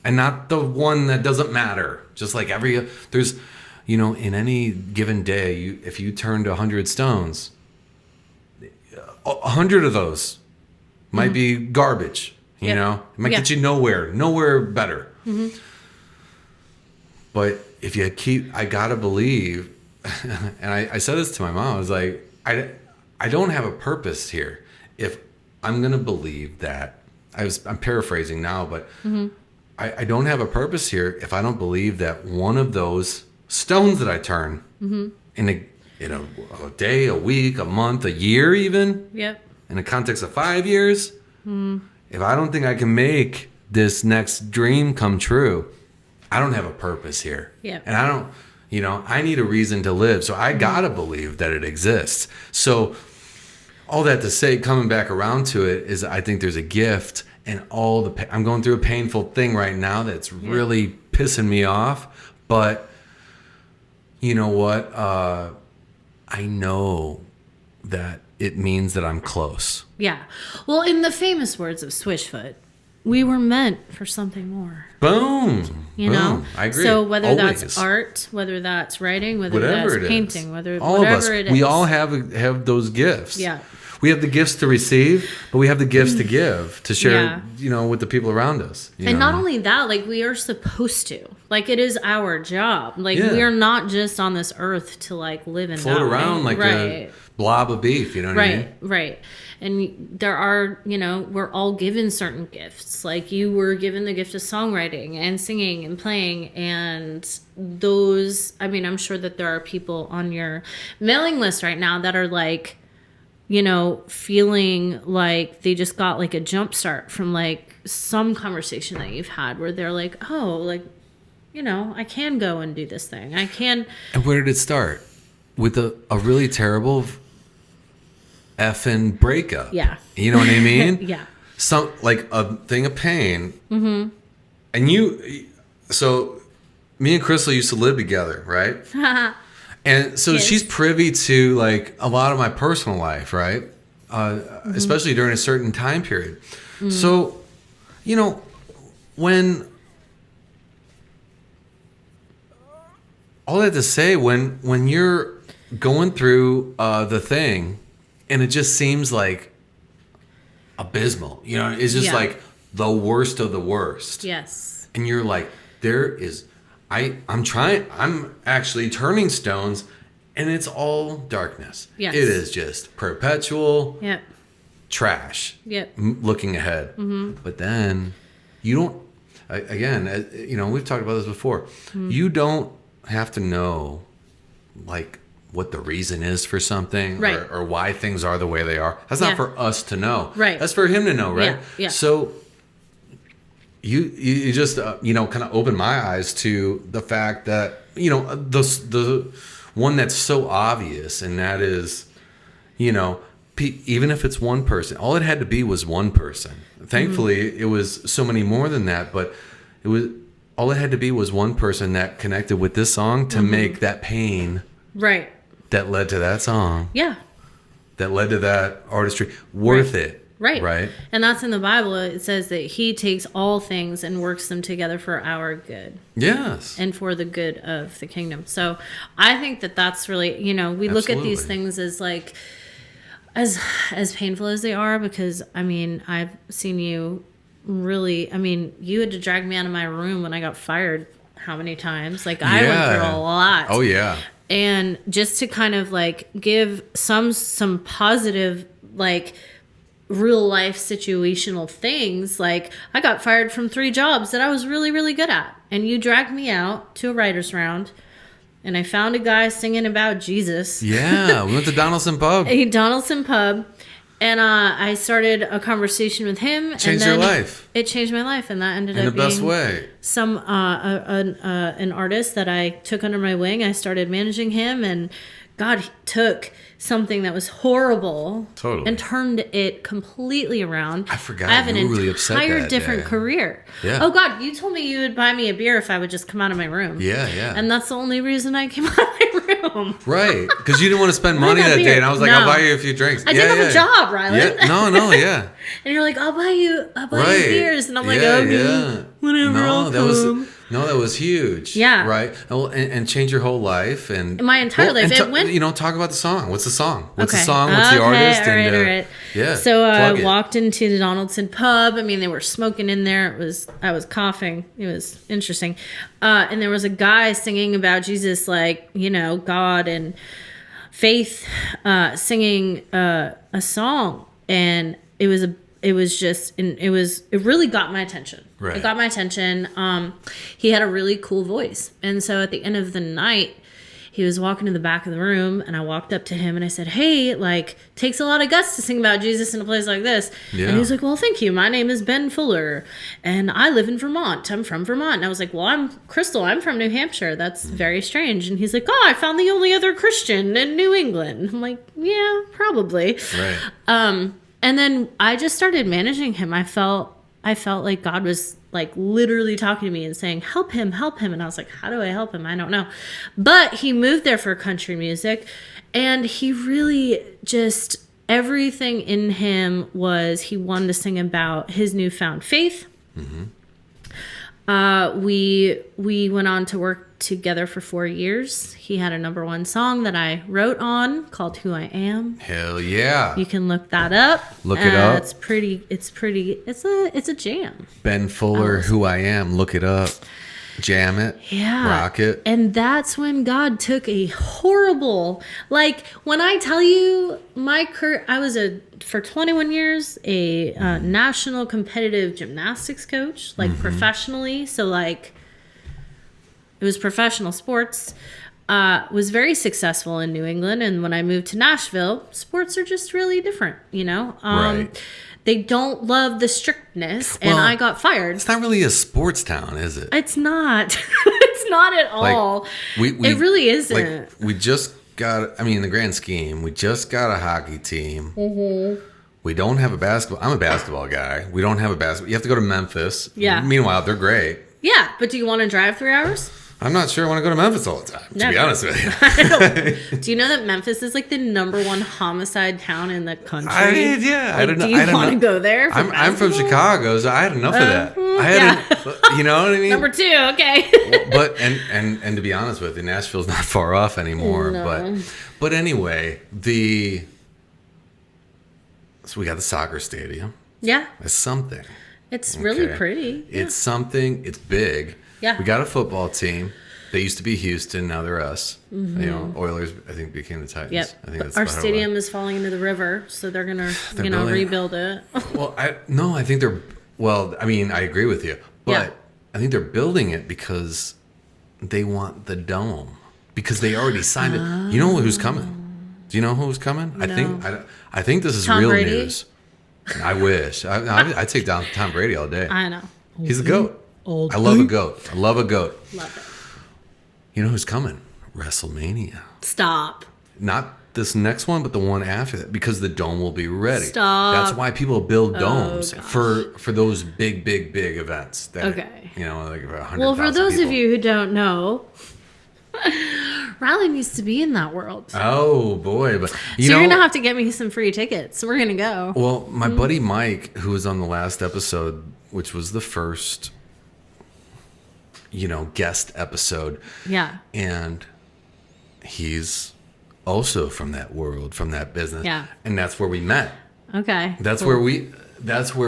And not the one that doesn't matter. Just like there's, you know, in any given day, if you turned 100 stones, 100 of those might be garbage. You know, it might get you nowhere better. But if you I gotta believe, and I said this to my mom, I was like, I don't have a purpose here. If I'm gonna believe that, I'm paraphrasing now, but I don't have a purpose here if I don't believe that one of those stones that I turn in a day, a week, a month, a year, even in the context of 5 years. If I don't think I can make this next dream come true, I don't have a purpose here. And I don't, you know, I need a reason to live. So I gotta believe that it exists. So all that to say, coming back around to it, is I think there's a gift, and I'm going through a painful thing right now that's really pissing me off. But you know what? I know that it means that I'm close. Yeah. Well, in the famous words of Swishfoot, we were meant for something more. Boom. You know? Boom. I agree. So whether Always. that's art, whether that's writing, whether Whatever that's it painting, is. whether all whatever of us, it is. we all have those gifts. Yeah. We have the gifts to receive, but we have the gifts to give, to share, Yeah. you know, with the people around us. You And know? not only that, like we are supposed to. Like it is our job. Like Yeah. we are not just on this earth to like live and float die. around like a blob of beef, you know what I mean? Right. And there are, you know, we're all given certain gifts. Like you were given the gift of songwriting and singing and playing. And those, I mean, I'm sure that there are people on your mailing list right now that are like, you know, feeling like they just got like a jump start from like some conversation that you've had where they're like, oh, like, you know, I can go and do this thing. I can. And where did it start? With a really terrible effing breakup. Yeah. You know what I mean? Yeah. Some like a thing of pain. Mm-hmm. And so me and Krystal used to live together, right? And so Yes. she's privy to like a lot of my personal life, right? Especially during a certain time period. So, you know, when all that to say, when you're going through the thing, and it just seems like abysmal, you know, it's just Yeah. like the worst of the worst. Yes. And you're like, I'm actually turning stones, and it's all darkness. Yes. It is just perpetual Yep. trash. Yep. Looking ahead. But then you don't, again, you know, we've talked about this before. You don't have to know like what the reason is for something, Right. or why things are the way they are. That's not Yeah. for us to know. Right. That's for him to know, right? Yeah. So you just you know, kind of opened my eyes to the fact that, you know, the one that's so obvious, and that is, you know, even if it's one person, all it had to be was one person. Thankfully, it was so many more than that, but it was all it had to be was one person that connected with this song to make that pain Right. that led to that song, Yeah. that led to that artistry, worth Right. it. Right. Right. And that's in the Bible. It says that he takes all things and works them together for our good Yes. and for the good of the kingdom. So I think that that's really, you know, we look at these Absolutely. things as like, as painful as they are, because I mean, I've seen you really, I mean, you had to drag me out of my room when I got fired how many times? Like I went through a lot. Oh yeah. And just to kind of like give some positive, like real life situational things, like I got fired from 3 jobs that I was really, really good at. And you dragged me out to a writer's round, and I found a guy singing about Jesus. Yeah, we went to Donaldson Pub. A Donaldson Pub. And I started a conversation with him. Changed and then your life. It changed my life, and that ended In up the best being way. some an artist that I took under my wing. I started managing him, and God took something that was horrible Totally. and turned it completely around. I forgot I have an you were really upset entire that different day. career. Yeah. Oh God, you told me you would buy me a beer if I would just come out of my room. Yeah, yeah. And that's the only reason I came out of my room. Right, because you didn't want to spend Buy money that that beer. day, and I was like, No. I'll buy you a few drinks. I did have a job, Ryland. Yeah, no, yeah. And you're like, I'll buy you Right. beers, and I'm like, Yeah, okay, yeah. whatever. I'll come. That was huge. Yeah. Right. And change your whole life and My entire life. And It went- you know, talk about the song. What's the song? What's the Okay. song? What's the artist? All right, and all right. yeah. So I plug it. walked into the Donaldson Pub. I mean, they were smoking in there. I was coughing. It was interesting. And there was a guy singing about Jesus, like, you know, God and faith, singing a song, and it really got my attention. Right. It got my attention. He had a really cool voice, and so at the end of the night, he was walking to the back of the room, and I walked up to him and I said, "Hey, like, takes a lot of guts to sing about Jesus in a place like this." Yeah. And he was like, "Well, thank you. My name is Ben Fuller, and I live in Vermont. I'm from Vermont." And I was like, "Well, I'm Krystal. I'm from New Hampshire. That's very strange." And he's like, "Oh, I found the only other Christian in New England." I'm like, "Yeah, probably." Right. And then I just started managing him. I felt like God was like literally talking to me and saying, help him. And I was like, how do I help him? I don't know. But he moved there for country music, and he really just, everything in him was, he wanted to sing about his newfound faith. We went on to work together for 4 years. He had a #1 song that I wrote on called Who I Am. Hell yeah. You can look that up. Look it up. It's a jam. Ben Fuller, Who I Am. Look it up. Jam it. Yeah. Rock it. And that's when God took a horrible, like when I tell you I was for 21 years, a national competitive gymnastics coach, like professionally. So like it was professional sports, was very successful in New England. And when I moved to Nashville, sports are just really different, you know? Right. They don't love the strictness, and Well, I got fired. It's not really a sports town, is it? It's not. It's not at all. It really isn't. Like, we just got, I mean, in the grand scheme, we just got a hockey team. We don't have a basketball. I'm a basketball guy. We don't have a basketball. You have to go to Memphis. Yeah. Meanwhile, they're great. Yeah, but do you want to drive 3 hours? I'm not sure I want to go to Memphis all the time, to be honest with you. Do you know that Memphis is like the #1 homicide town in the country? I did, yeah. Like, do you want to go there? I'm from Chicago, so I had enough of that. You know what I mean? #2, okay. But and to be honest with you, Nashville's not far off anymore. No. But anyway, so we got the soccer stadium. Yeah, It's something. it's really Okay. pretty. It's something. It's big. Yeah. We got a football team. They used to be Houston. Now they're us. You know, Oilers, I think, became the Titans. Yep. I think that's Our about how it stadium went. is falling into the river, so they're gonna, building- rebuild it. Well, I think they're. Well, I mean, I agree with you, but Yeah. I think they're building it because they want the dome, because they already signed it. You know who's coming? Do you know who's coming? No. I think this is Tom real Brady? news. I wish. I take down Tom Brady all day. I know. He's a goat. I love a goat. Love it. You know who's coming? WrestleMania. Stop. Not this next one, but the one after that, because the dome will be ready. Stop. That's why people build domes gosh. for those big events. That, Okay. You know, like 100,000 Well, for those people. of you who don't know, Ryland used to be in that world. Oh boy, but you You're know, gonna have to get me some free tickets. We're gonna go. well, my buddy Mike, who was on the last episode, which was the first, guest episode, Yeah. and he's also from that world, from that business. Yeah. And that's where we met. Okay. That's cool. where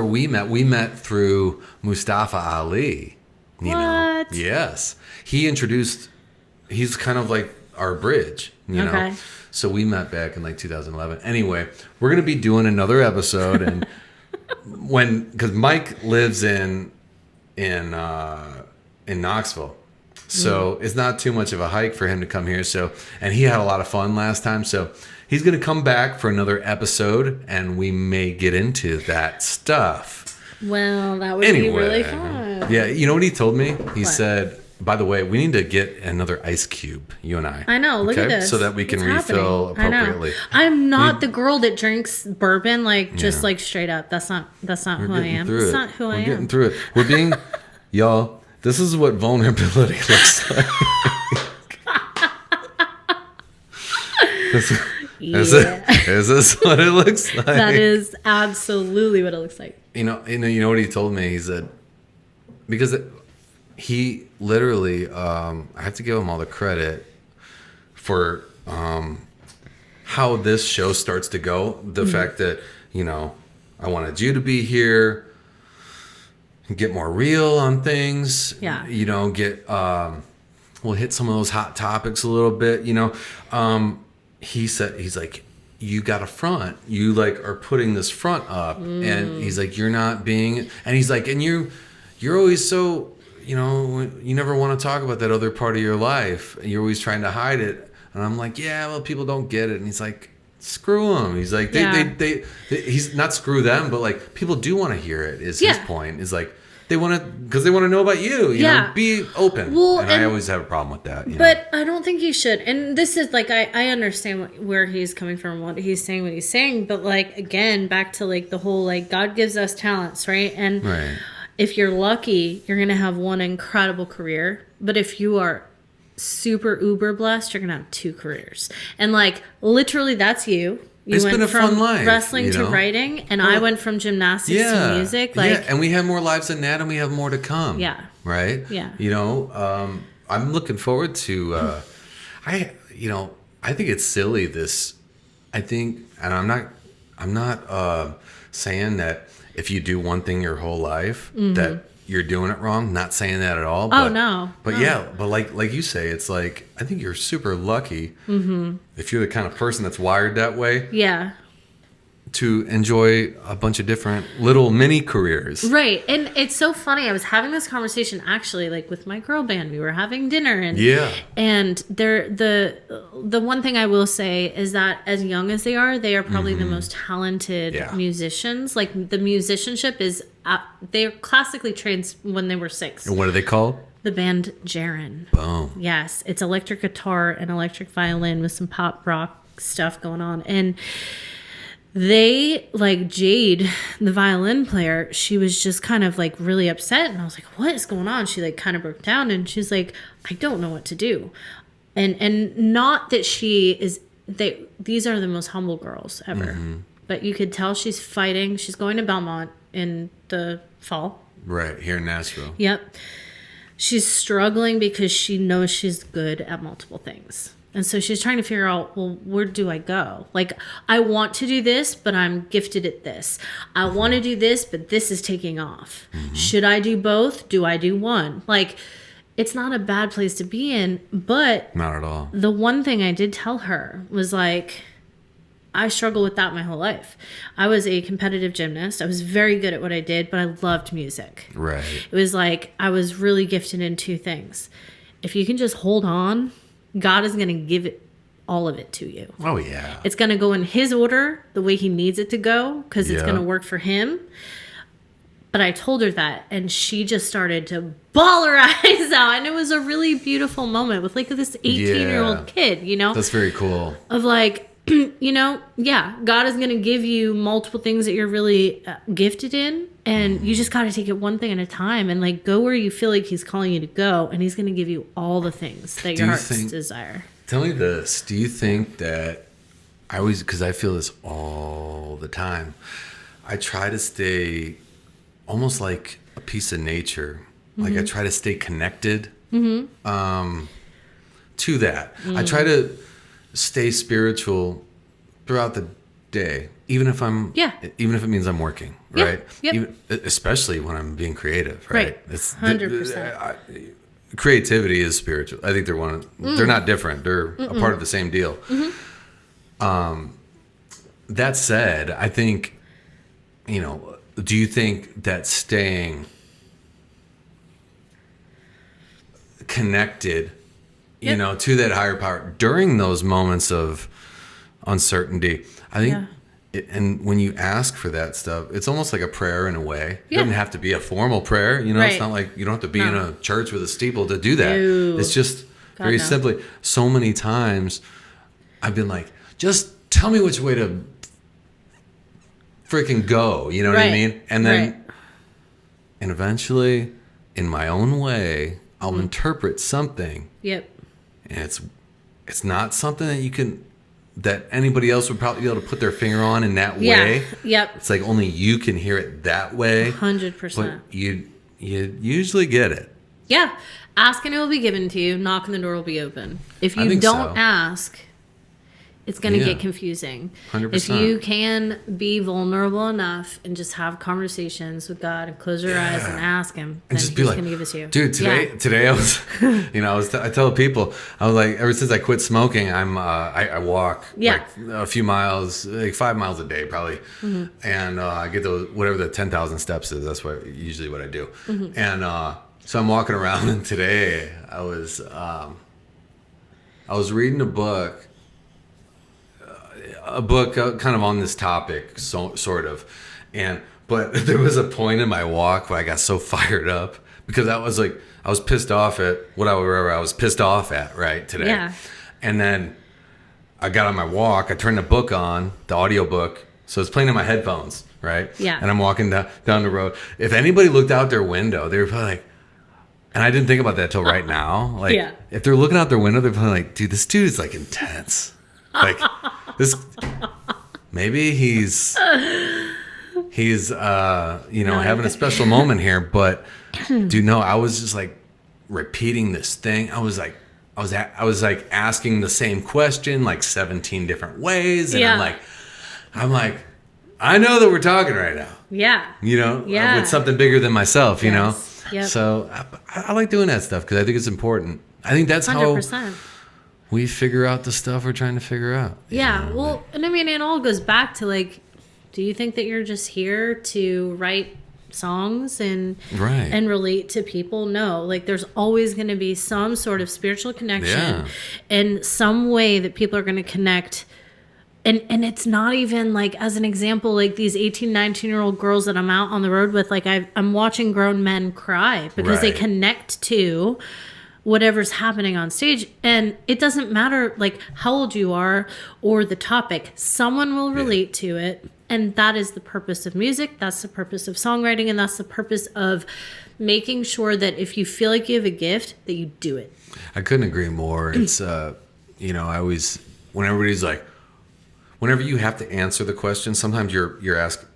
we met. We met through Mustafa Ali. You know. What? Yes. He's kind of like our bridge, you Okay. know. So we met back in like 2011. Anyway, we're going to be doing another episode, and cuz Mike lives in Knoxville. So it's not too much of a hike for him to come here. So, and he had a lot of fun last time. So he's going to come back for another episode, and we may get into that stuff. Well, that would be really fun. Yeah. You know what he told me? He What? said, by the way, we need to get another ice cube, you and I. I know. Look at this. So that we can It's refill happening. appropriately. I know. I'm not the girl that drinks bourbon just Yeah. like straight up. That's not We're who I getting am. through That's it. not who I We're am. getting through it. We're being, y'all, this is what vulnerability looks like. Is this what it looks like? That is absolutely what it looks like. You know what he told me? He said, because he literally, I have to give him all the credit for how this show starts to go. The fact that, I wanted you to be here, get more real on things. Yeah. We'll hit some of those hot topics a little bit, He said, he's like, you got a front. You like are putting this front up, and he's like, you're not being, and he's like, and you're always so, you never want to talk about that other part of your life. You're always trying to hide it. And I'm like, yeah, well, people don't get it. And he's like, screw them. He's like, they he's not screw them, but like people do want to hear it. Is his point? Is like they want to because they want to know about you. You know, be open. Well, and I always have a problem with that. But I don't think he should. And this is like I understand where he's coming from, what he's saying. But like again, back to like the whole like God gives us talents, right? And if you're lucky, you're going to have one incredible career. But if you are super uber blessed, you're going to have 2 careers. And like literally that's you. You It's went been a from fun life, wrestling you to know? writing, and I went from gymnastics to music. Like, yeah, and we have more lives than that, and we have more to come. Yeah. Right. Yeah. You know, I'm looking forward to. I think it's silly. And I'm not saying that if you do one thing your whole life that you're doing it wrong. Not saying that at all. But, no. But No. yeah, but like you say, it's like I think you're super lucky if you're the kind of person that's wired that way. Yeah. To enjoy a bunch of different little mini careers. Right. And it's so funny. I was having this conversation actually like with my girl band. We were having dinner and the one thing I will say is that as young as they are probably the most talented musicians. Like the musicianship is they're classically trained when they were 6. And what are they called? The band Jaren. Boom. Yes. It's electric guitar and electric violin with some pop rock stuff going on. And they, like Jade, the violin player, she was just kind of like really upset. And I was like, what is going on? She like kind of broke down and she's like, I don't know what to do. And not that she is, these are the most humble girls ever. But you could tell she's fighting. She's going to Belmont in the fall. Right, here in Nashville. Yep. She's struggling because she knows she's good at multiple things. And so she's trying to figure out, well, where do I go? Like, I want to do this, but I'm gifted at this. I want to do this, but this is taking off. Should I do both? Do I do one? Like, it's not a bad place to be in, but... Not at all. The one thing I did tell her was like, I struggled with that my whole life. I was a competitive gymnast. I was very good at what I did, but I loved music. Right. It was like, I was really gifted in 2 things. If you can just hold on... God is going to give it all of it to you. Oh, yeah. It's going to go in his order, the way he needs it to go, because it's going to work for him. But I told her that, and she just started to bawl her eyes out. And it was a really beautiful moment with like this 18-year-old kid, you know? That's very cool. Of like, you know, God is going to give you multiple things that you're really gifted in. And you just got to take it one thing at a time and like go where you feel like he's calling you to go. And he's going to give you all the things that your heart's desire. Tell me this. Do you think that because I feel this all the time, I try to stay almost like a piece of nature. Like I try to stay connected to that. I try to stay spiritual throughout the day. Even if it means I'm working, right? Yep. Especially when I'm being creative, right? It's 100%. Creativity is spiritual. I think they're not different. They're a part of the same deal. That said, I think, do you think that staying connected, to that higher power during those moments of uncertainty, I think and when you ask for that stuff, it's almost like a prayer in a way. It doesn't have to be a formal prayer. It's not like you don't have to be in a church with a steeple to do that. No. It's just very simply. So many times I've been like, just tell me which way to freaking go. You know what I mean? And then, and eventually, in my own way, I'll interpret something. Yep. And it's not something that anybody else would probably be able to put their finger on in that way. Yep. It's like only you can hear it that way. 100%. But you usually get it. Yeah. Ask and it will be given to you. Knock and the door will be open. If you don't so. Ask, it's going to get confusing. 100%. If you can be vulnerable enough and just have conversations with God and close your eyes and ask him, then just he's like, going to give it to you. Dude, today I was, I tell people, I was like, ever since I quit smoking, I walk like a few miles, like 5 miles a day probably. And I get those, whatever the 10,000 steps is, that's usually what I do. And so I'm walking around, and today I was reading a book kind of on this topic, sort of, but there was a point in my walk where I got so fired up because I was pissed off at whatever I was pissed off at today, and then I got on my walk, I turned the book on, the audio book, so it's playing in my headphones, right? Yeah. And I'm walking down the road. If anybody looked out their window, they were probably like, and I didn't think about that till right now. Like, Yeah. if they're looking out their window, they're probably like, dude, this dude is like intense. Like, this, maybe he's having a special moment here. But, dude, no, I was just like repeating this thing. I was like asking the same question like 17 different ways. And I'm like, I know that we're talking right now. Yeah. With something bigger than myself, Yep. So I like doing that stuff because I think it's important. I think that's 100%. how we figure out the stuff we're trying to figure out. Yeah. Well, and I mean, it all goes back to like, do you think that you're just here to write songs and relate to people? No, like there's always going to be some sort of spiritual connection and some way that people are going to connect. And it's not even like, as an example, like these 18, 19-year-old girls that I'm out on the road with, like I'm watching grown men cry because they connect to whatever's happening on stage. And it doesn't matter like how old you are or the topic, someone will relate to it. And that is the purpose of music. That's the purpose of songwriting. And that's the purpose of making sure that if you feel like you have a gift, that you do it. I couldn't agree more. It's, I always, when everybody's like, whenever you have to answer the question, sometimes you ask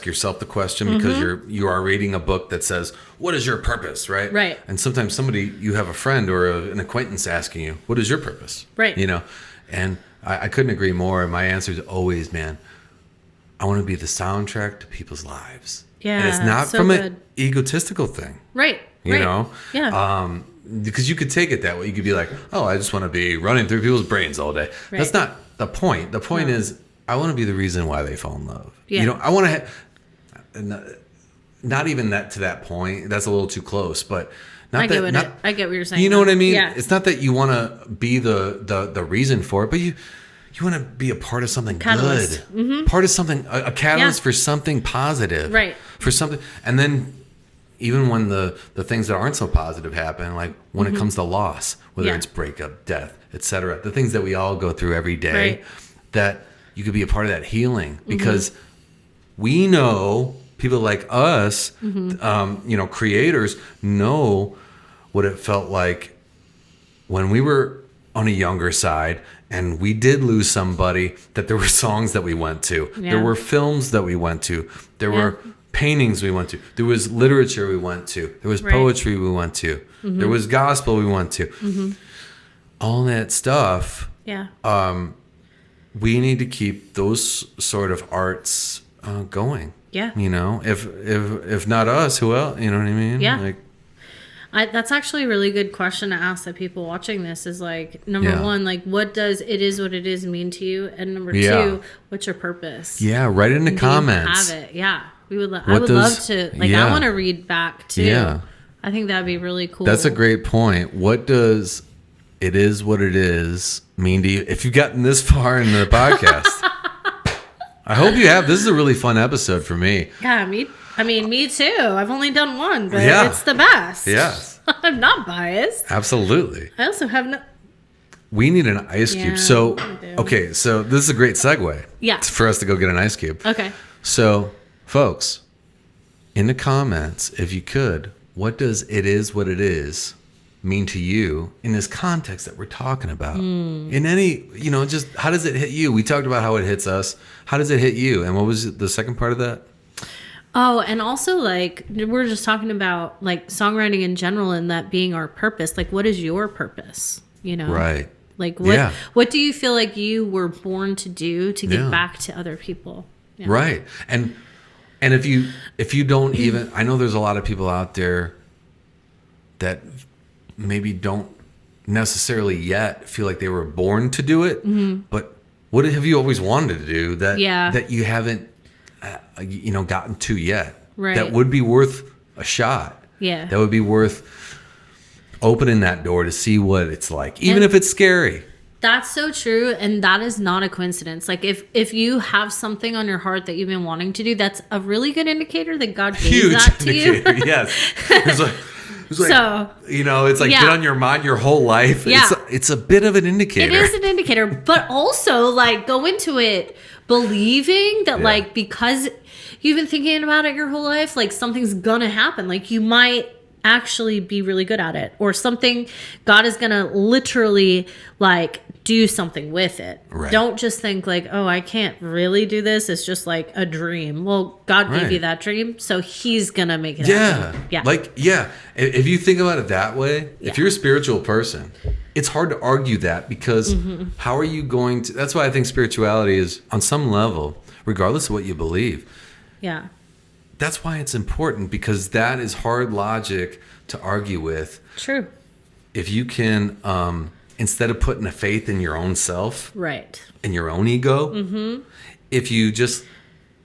yourself the question because you are reading a book that says, what is your purpose, right? Right. And sometimes you have a friend or an acquaintance asking you, what is your purpose? Right. And I couldn't agree more. My answer is always, man, I want to be the soundtrack to people's lives. Yeah. And it's not so from good. an egotistical thing. Right. You know? Yeah. Because you could take it that way. You could be like, oh, I just want to be running through people's brains all day. Right. That's not the point. The point is, I want to be the reason why they fall in love. Yeah. I want to not even that to that point. That's a little too close, but I get what you're saying. You know what I mean? Yeah. It's not that you want to be the reason for it, but you want to be a part of something Catalyst. good. Mm-hmm. Part of something, a catalyst for something positive. Right. For something. And then even when the things that aren't so positive happen, like when it comes to loss, whether it's breakup, death, etc., the things that we all go through every day, that you could be a part of that healing because we know people like us, creators know what it felt like when we were on a younger side and we did lose somebody, that there were songs that we went to. Yeah. There were films that we went to. There were paintings we went to. There was literature we went to. There was poetry we went to. There was gospel we went to. All that stuff. Yeah. We need to keep those sort of arts going. Yeah. If not us, who else? You know what I mean? Yeah. That's actually a really good question to ask the people watching this is like, number one, like what does it is what it is mean to you? And number two, what's your purpose? Yeah. Write in the comments. Have it. Yeah. I would love to, I want to read back too. Yeah. I think that'd be really cool. That's a great point. What does it is what it is mean to you? If you've gotten this far in the podcast, I hope you have. This is a really fun episode for me. Yeah, me too. I've only done one, but it's the best. Yes. I'm not biased. Absolutely. I also have no... We need an ice cube. So, okay, so this is a great segue. Yeah. For us to go get an ice cube. Okay. So, folks, in the comments, if you could, what does it is what it is mean to you in this context that we're talking about? In any, just how does it hit you? We talked about how it hits us. How does it hit you? And what was the second part of that? Oh, and also like we're just talking about like songwriting in general and that being our purpose. Like, what is your purpose? Right. Like what do you feel like you were born to do to give back to other people? Yeah. Right. And if you don't even, I know there's a lot of people out there that maybe don't necessarily yet feel like they were born to do it, but what have you always wanted to do that you haven't gotten to yet? Right. That would be worth a shot. Yeah. That would be worth opening that door to see what it's like, even if it's scary. That's so true, and that is not a coincidence. Like if you have something on your heart that you've been wanting to do, that's a really good indicator that God gave that to you. Yes. It's like it's like been on your mind your whole life. Yeah. It's a bit of an indicator. It is an indicator, but also like go into it believing that Yeah. like because you've been thinking about it your whole life, like something's gonna happen. Like you might actually be really good at it, or something, God is gonna literally like do something with it. Right. Don't just think like, oh, I can't really do this. It's just like a dream. Well, God gave Right. you that dream, so he's gonna make it Yeah. happen. Yeah. Like, yeah. If you think about it that way, Yeah. if you're a spiritual person, it's hard to argue that because how are you going to, that's why I think spirituality is on some level, regardless of what you believe, yeah. that's why it's important because that is hard logic to argue with. True. If you can, instead of putting a faith in your own self, Right. in your own ego, if you just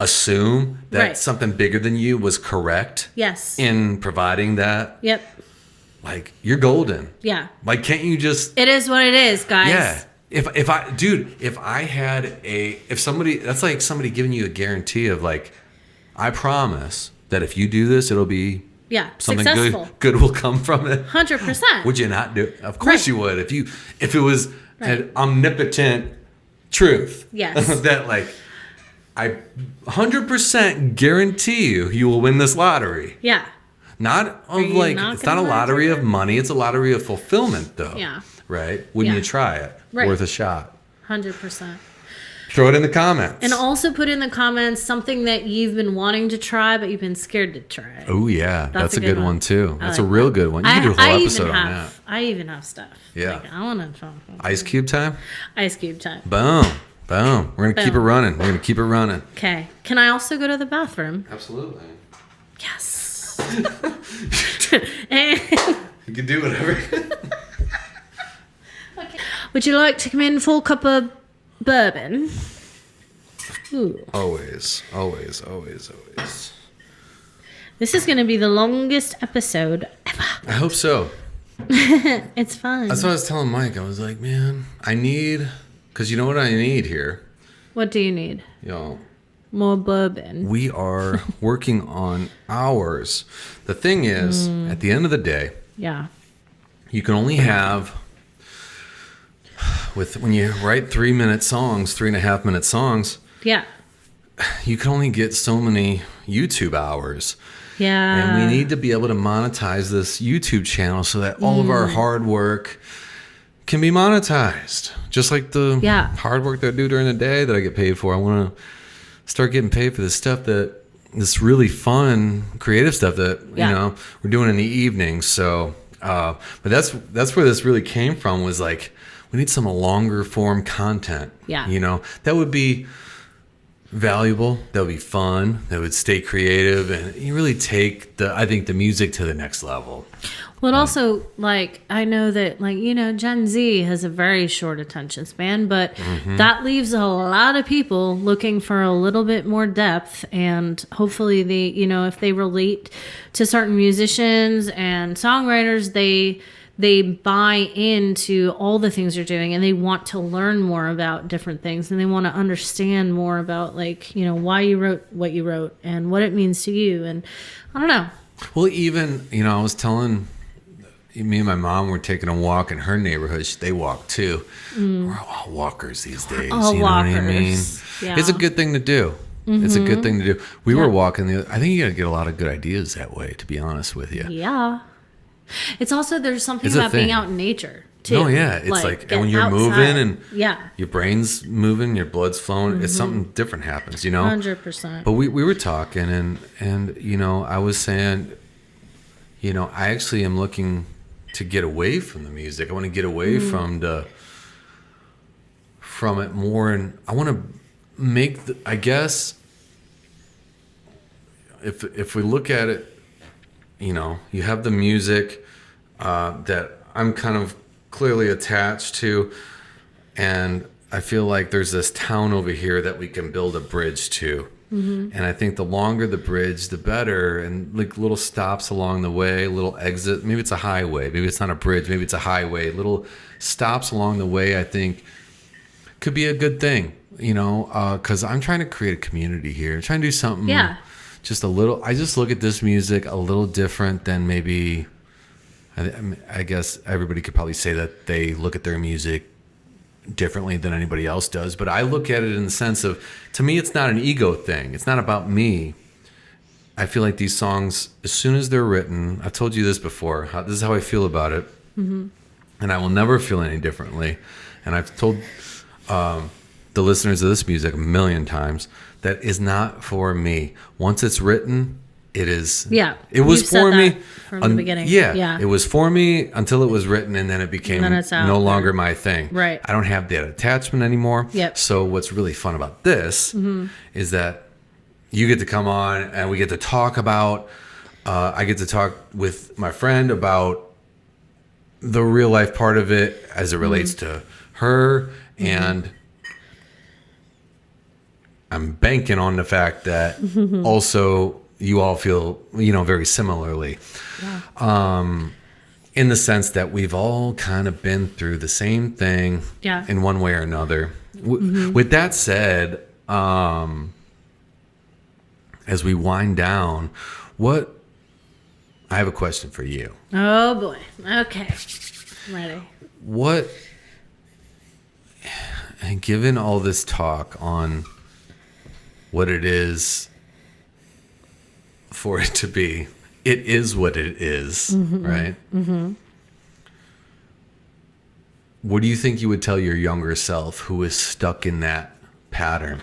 assume that Right. something bigger than you was correct Yes. in providing that, Yep. like you're golden. Yeah. Like, can't you just, It is what it is, guys. yeah. If I had if somebody, that's like somebody giving you a guarantee of like, I promise that if you do this, it'll be Yeah. something Successful. good will come from it. 100%. Would you not do it? Of Right. course you would. If it was an omnipotent truth. Yes. That like, I 100% guarantee you will win this lottery. Yeah. Not of you like, not it's not a gonna lottery wager? of money. It's a lottery of fulfillment though. Yeah. Right? Wouldn't Yeah. you try it? Right. Worth a shot. 100%. Throw it in the comments. And also put in the comments something that you've been wanting to try, but you've been scared to try. Oh yeah, that's a a good good one one. too. I That's like a real that. good one. You can do a whole episode on that. I even have stuff. Yeah. Like, I want to try. Ice Cube time. Ice Cube time. Boom, boom. We're gonna keep it Boom. running. We're gonna keep it running. Okay. Can I also go to the bathroom? Absolutely. Yes. And You can do whatever. would you like to come in for a cup of bourbon? Ooh. Always, always, always, always. This is going to be the longest episode ever. I hope so. It's fun. That's what I was telling Mike. I was like, man, I need, because you know what I need here? What do you need? You know, More bourbon. we are working on hours. The thing is, at the end of the day, Yeah. you can only have, when you write 3-minute songs, 3.5-minute songs, Yeah. you can only get so many YouTube hours. Yeah. And we need to be able to monetize this YouTube channel so that all of our hard work can be monetized. Just like the Yeah. hard work that I do during the day that I get paid for. I want to start getting paid for this stuff this really fun, creative stuff that, Yeah. you know, we're doing in the evening. So, but that's where this really came from, was like, we need some longer form content. Yeah. You know, that would be valuable, that would be fun, that would stay creative, and you really take I think the music to the next level. Well, it also, like, I know that, like, you know, Gen Z has a very short attention span, but that leaves a lot of people looking for a little bit more depth. And hopefully they, you know, if they relate to certain musicians and songwriters, they buy into all the things you're doing, and they want to learn more about different things, and they want to understand more about, like, you know, why you wrote what you wrote and what it means to you. And I don't know. Well, even, you know, I was telling, me and my mom were taking a walk in her neighborhood. They walk too. We're all walkers these days. All you know what I mean? walkers. Yeah. It's a good thing to do. It's a good thing to do. We were walking I think you got to get a lot of good ideas that way, to be honest with you. Yeah. It's also, there's something It's a about being thing. out in nature too. No, yeah. It's like get and when you're outside. moving and yeah, your brain's moving, your blood's flowing, it's something different happens, you know? 100%. But we were talking and you know, I was saying, you know, I actually am looking to get away from the music. I want to get away from it more, and I want to make I guess if we look at it, you know, you have the music that I'm kind of clearly attached to, and I feel like there's this town over here that we can build a bridge to. And I think the longer the bridge, the better. And like little stops along the way, little exit. Maybe it's a highway. Maybe it's not a bridge. Maybe it's a highway. Little stops along the way, I think, could be a good thing. You know, because I'm trying to create a community here. I'm trying to do something. Yeah. Just a little. I just look at this music a little different than maybe. I guess everybody could probably say that they look at their music differently than anybody else does, but I look at it in the sense of, to me, it's not an ego thing. It's not about me. I feel like these songs, as soon as they're written, I've told you this before, this is how I feel about it. And I will never feel any differently. And I've told the listeners of this music a million times, that is not for me. Once it's written, it is. Yeah. It was You've said for me that from the beginning. Yeah, Yeah. It was for me until it was written, and then it became then it's out no there. longer my thing. Right. I don't have that attachment anymore. Yep. So what's really fun about this is that you get to come on and we get to talk about, I get to talk with my friend about the real life part of it as it relates to her. And I'm banking on the fact that also you all feel, very similarly. Yeah. In the sense that we've all kind of been through the same thing in one way or another. With that said, as we wind down, I have a question for you. Oh boy. Okay. I'm ready. And given all this talk on what it is for it to be, it is what it is, right? What do you think you would tell your younger self who is stuck in that pattern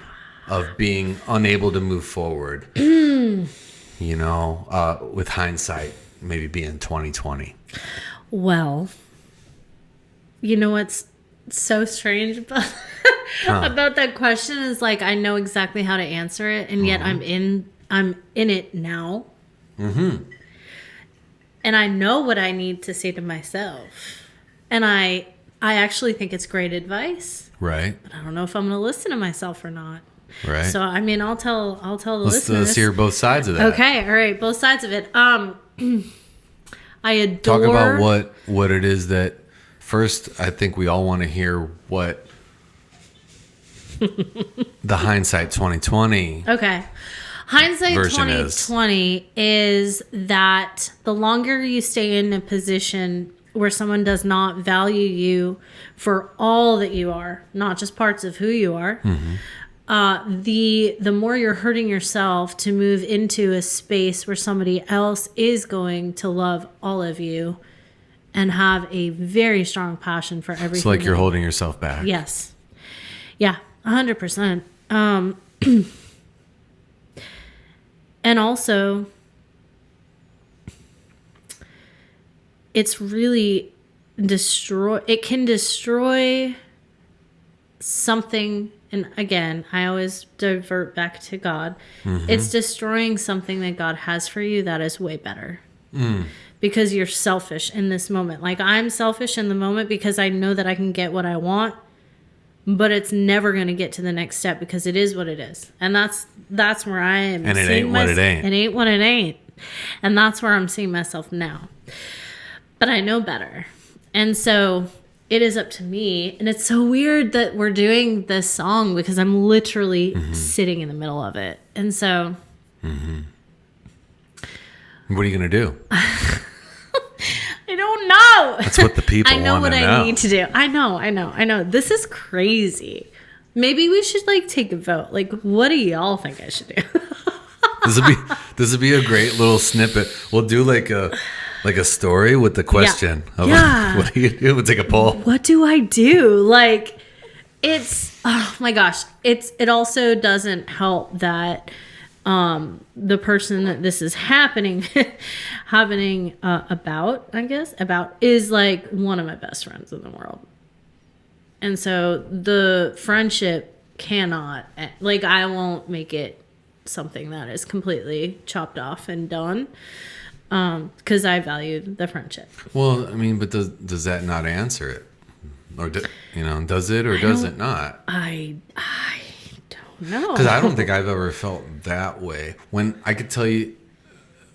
of being unable to move forward? With hindsight, maybe being 2020. Well, you know what's so strange about about that question is, like, I know exactly how to answer it, and yet I'm in it now. And I know what I need to say to myself. And I actually think it's great advice. Right. But I don't know if I'm going to listen to myself or not. Right. So I mean, I'll tell the listeners. Let's hear both sides of that. Okay, all right, both sides of it. I adore. Talk about what it is that. First, I think we all want to hear what the hindsight 2020. Okay. Hindsight version 2020 is that the longer you stay in a position where someone does not value you for all that you are, not just parts of who you are, the more you're hurting yourself to move into a space where somebody else is going to love all of you and have a very strong passion for everything. It's like you're holding yourself back. Yes. Yeah, 100%. And also, it's really it can destroy something. And again, I always divert back to God. It's destroying something that God has for you that is way better. Because you're selfish in this moment. Like, I'm selfish in the moment because I know that I can get what I want, but it's never going to get to the next step because it is what it is. And that's where I am. And it ain't what it ain't. It ain't what it ain't. And that's where I'm seeing myself now. But I know better. And so it is up to me. And it's so weird that we're doing this song because I'm literally sitting in the middle of it. And so... What are you going to do? I don't know. That's what the people I know want what to I know. need to do. I know. This is crazy. Maybe we should take a vote. What do y'all think I should do? This would be a great little snippet. We'll do like a story with the question. Yeah. What do you do? We'll take a poll. What do I do? It's, oh my gosh. It also doesn't help that the person that this is happening about is one of my best friends in the world. And so the friendship cannot, I won't make it something that is completely chopped off and done, because I value the friendship. Well, I mean, but does that not answer it? Or, does it or does it not? I don't know. Because I don't think I've ever felt that way. When I could tell you...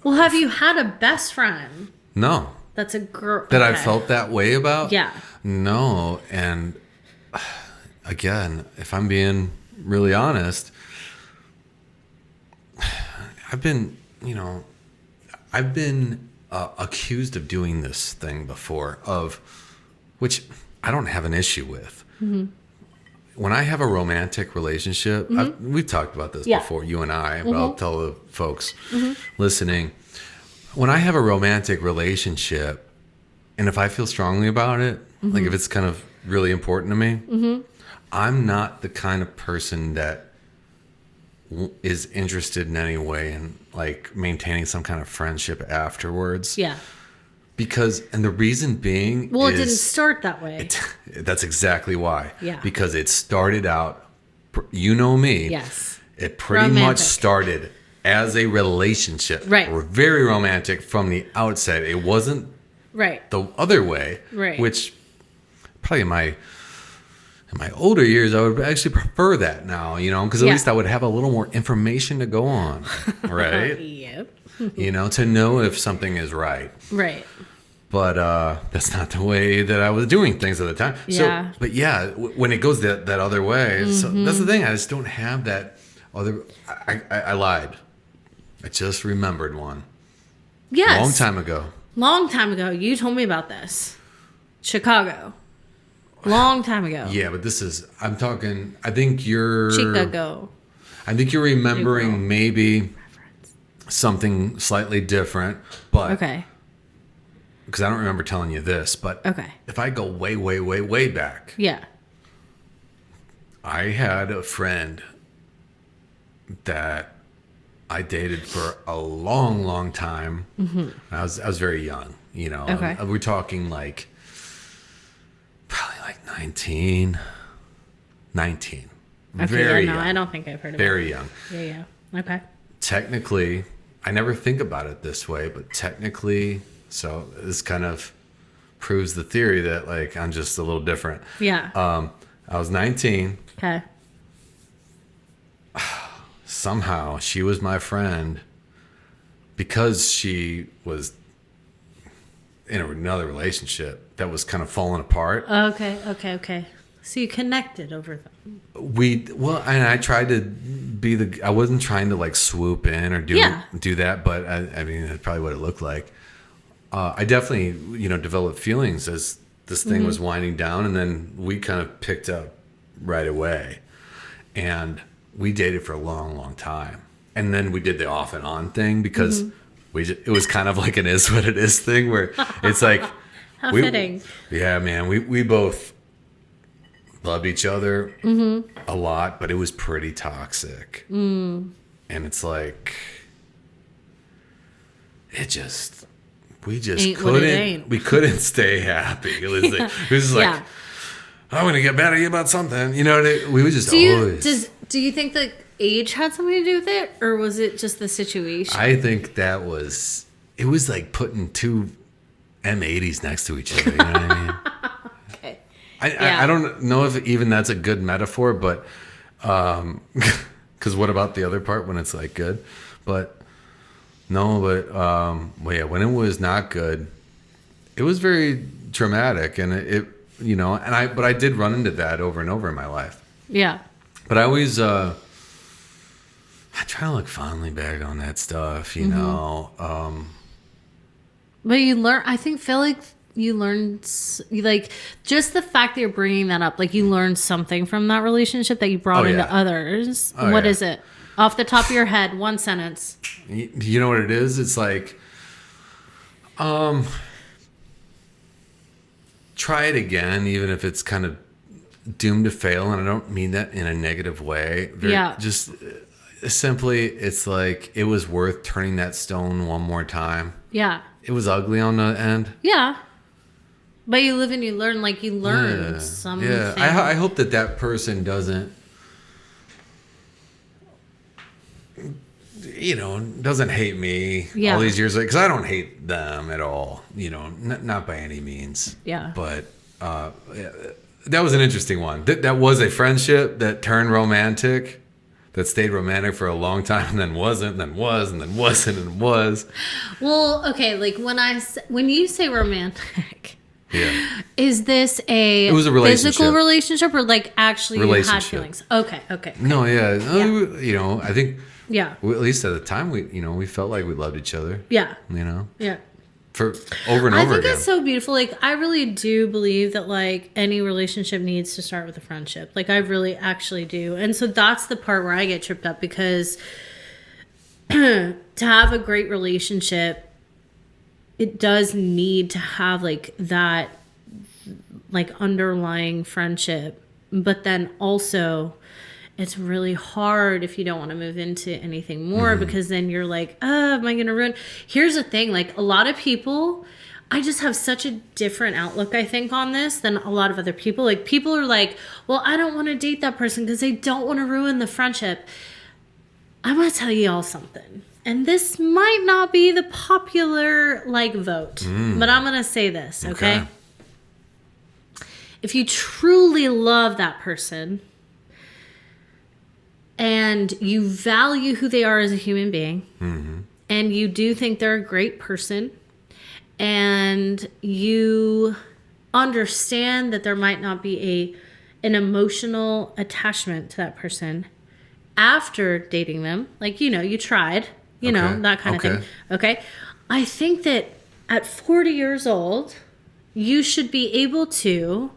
Well, have you had a best friend? No. That's a girl. That I felt that way about? Yeah. No. And again, if I'm being really honest, I've been accused of doing this thing before, which I don't have an issue with. when I have a romantic relationship, we've talked about this before, you and I, but I'll tell the folks listening. When I have a romantic relationship, and if I feel strongly about it, like if it's kind of really important to me, I'm not the kind of person that is interested in any way in like maintaining some kind of friendship afterwards. Yeah. Because, and the reason being Well, it didn't start that way. That's exactly why. Yeah. Because it started out, you know me. Yes. It pretty much started as a relationship. Right. We're very romantic from the outset. It wasn't the other way. Right. Which probably in my older years, I would actually prefer that now, you know, because at least I would have a little more information to go on. Right. Yep. You know, to know if something is right. Right. But that's not the way that I was doing things at the time. Yeah. So, but yeah, when it goes that other way, so that's the thing. I just don't have that other. I lied. I just remembered one. Yes. Long time ago. Long time ago. You told me about this. Chicago. Long time ago. Yeah, but this is. I'm talking. I think you're. Chicago. I think you're remembering maybe something slightly different, but Okay. Because I don't remember telling you this, but Okay. if I go way, way, way, way back, Yeah. I had a friend that I dated for a long, long time. I was very young, you know. Okay. We're talking like probably like 19. Okay, Very yeah, no, young. I don't think I've heard of Very young. it. Yeah. Okay. Technically, I never think about it this way, but technically, so this kind of proves the theory that like I'm just a little different. Yeah. I was 19. Okay. Somehow she was my friend because she was in another relationship that was kind of falling apart. Okay. So you connected over them. And I tried to I wasn't trying to like swoop in or do that, but I mean, that's probably what it looked like. I definitely, you know, developed feelings as this thing was winding down, and then we kind of picked up right away, and we dated for a long, long time, and then we did the off and on thing because it was kind of like an is what it is thing where it's like How fitting. Yeah, man, we both loved each other a lot, but it was pretty toxic, and it's like we couldn't stay happy. It was like, like, I'm gonna get mad at you about something, you know. We would just Do you think that age had something to do with it, or was it just the situation? I think it was like putting two M80s next to each other. You know what I mean? Okay. I don't know if even that's a good metaphor, but because what about the other part when it's like good? But no, but yeah, when it was not good, it was very traumatic, and it you know, but I did run into that over and over in my life. Yeah. But I always I try to look fondly back on that stuff, you know. But you learn. Feel like you learned, like, just the fact that you're bringing that up, like you learned something from that relationship that you brought into others. What is it? Off the top of your head, one sentence. You know what it is? It's like, try it again, even if it's kind of doomed to fail. And I don't mean that in a negative way. Just simply, it's like, it was worth turning that stone one more time. Yeah. It was ugly on the end. Yeah. But you live and you learn, like you learn something. Yeah. I hope that person doesn't, you know, doesn't hate me all these years, because I don't hate them at all, you know, not by any means. Yeah. But that was an interesting one. That was a friendship that turned romantic, that stayed romantic for a long time, and then wasn't, and then was, and then wasn't, and was. Well, okay, like when you say romantic, yeah, is this it was a relationship. Physical relationship, or like actually you had Relationship. feelings? Okay. No, you know, I think. Yeah. At least at the time, we felt like we loved each other. Yeah. You know. Yeah. for over and I over think again. it's so beautiful. Like, I really do believe that, like, any relationship needs to start with a friendship. Like, I really actually do. And so that's the part where I get tripped up, because to have a great relationship, it does need to have, like, that, like, underlying friendship. But then also, it's really hard if you don't want to move into anything more, because then you're like, oh, am I going to ruin? Here's the thing. Like, a lot of people, I just have such a different outlook, I think, on this than a lot of other people. Like, people are like, well, I don't want to date that person because they don't want to ruin the friendship. I'm going to tell you all something. And this might not be the popular, like, vote. But I'm going to say this, okay? If you truly love that person and you value who they are as a human being, and you do think they're a great person, and you understand that there might not be an emotional attachment to that person after dating them, like, you tried, that kind of thing. Okay. I think that at 40 years old, you should be able to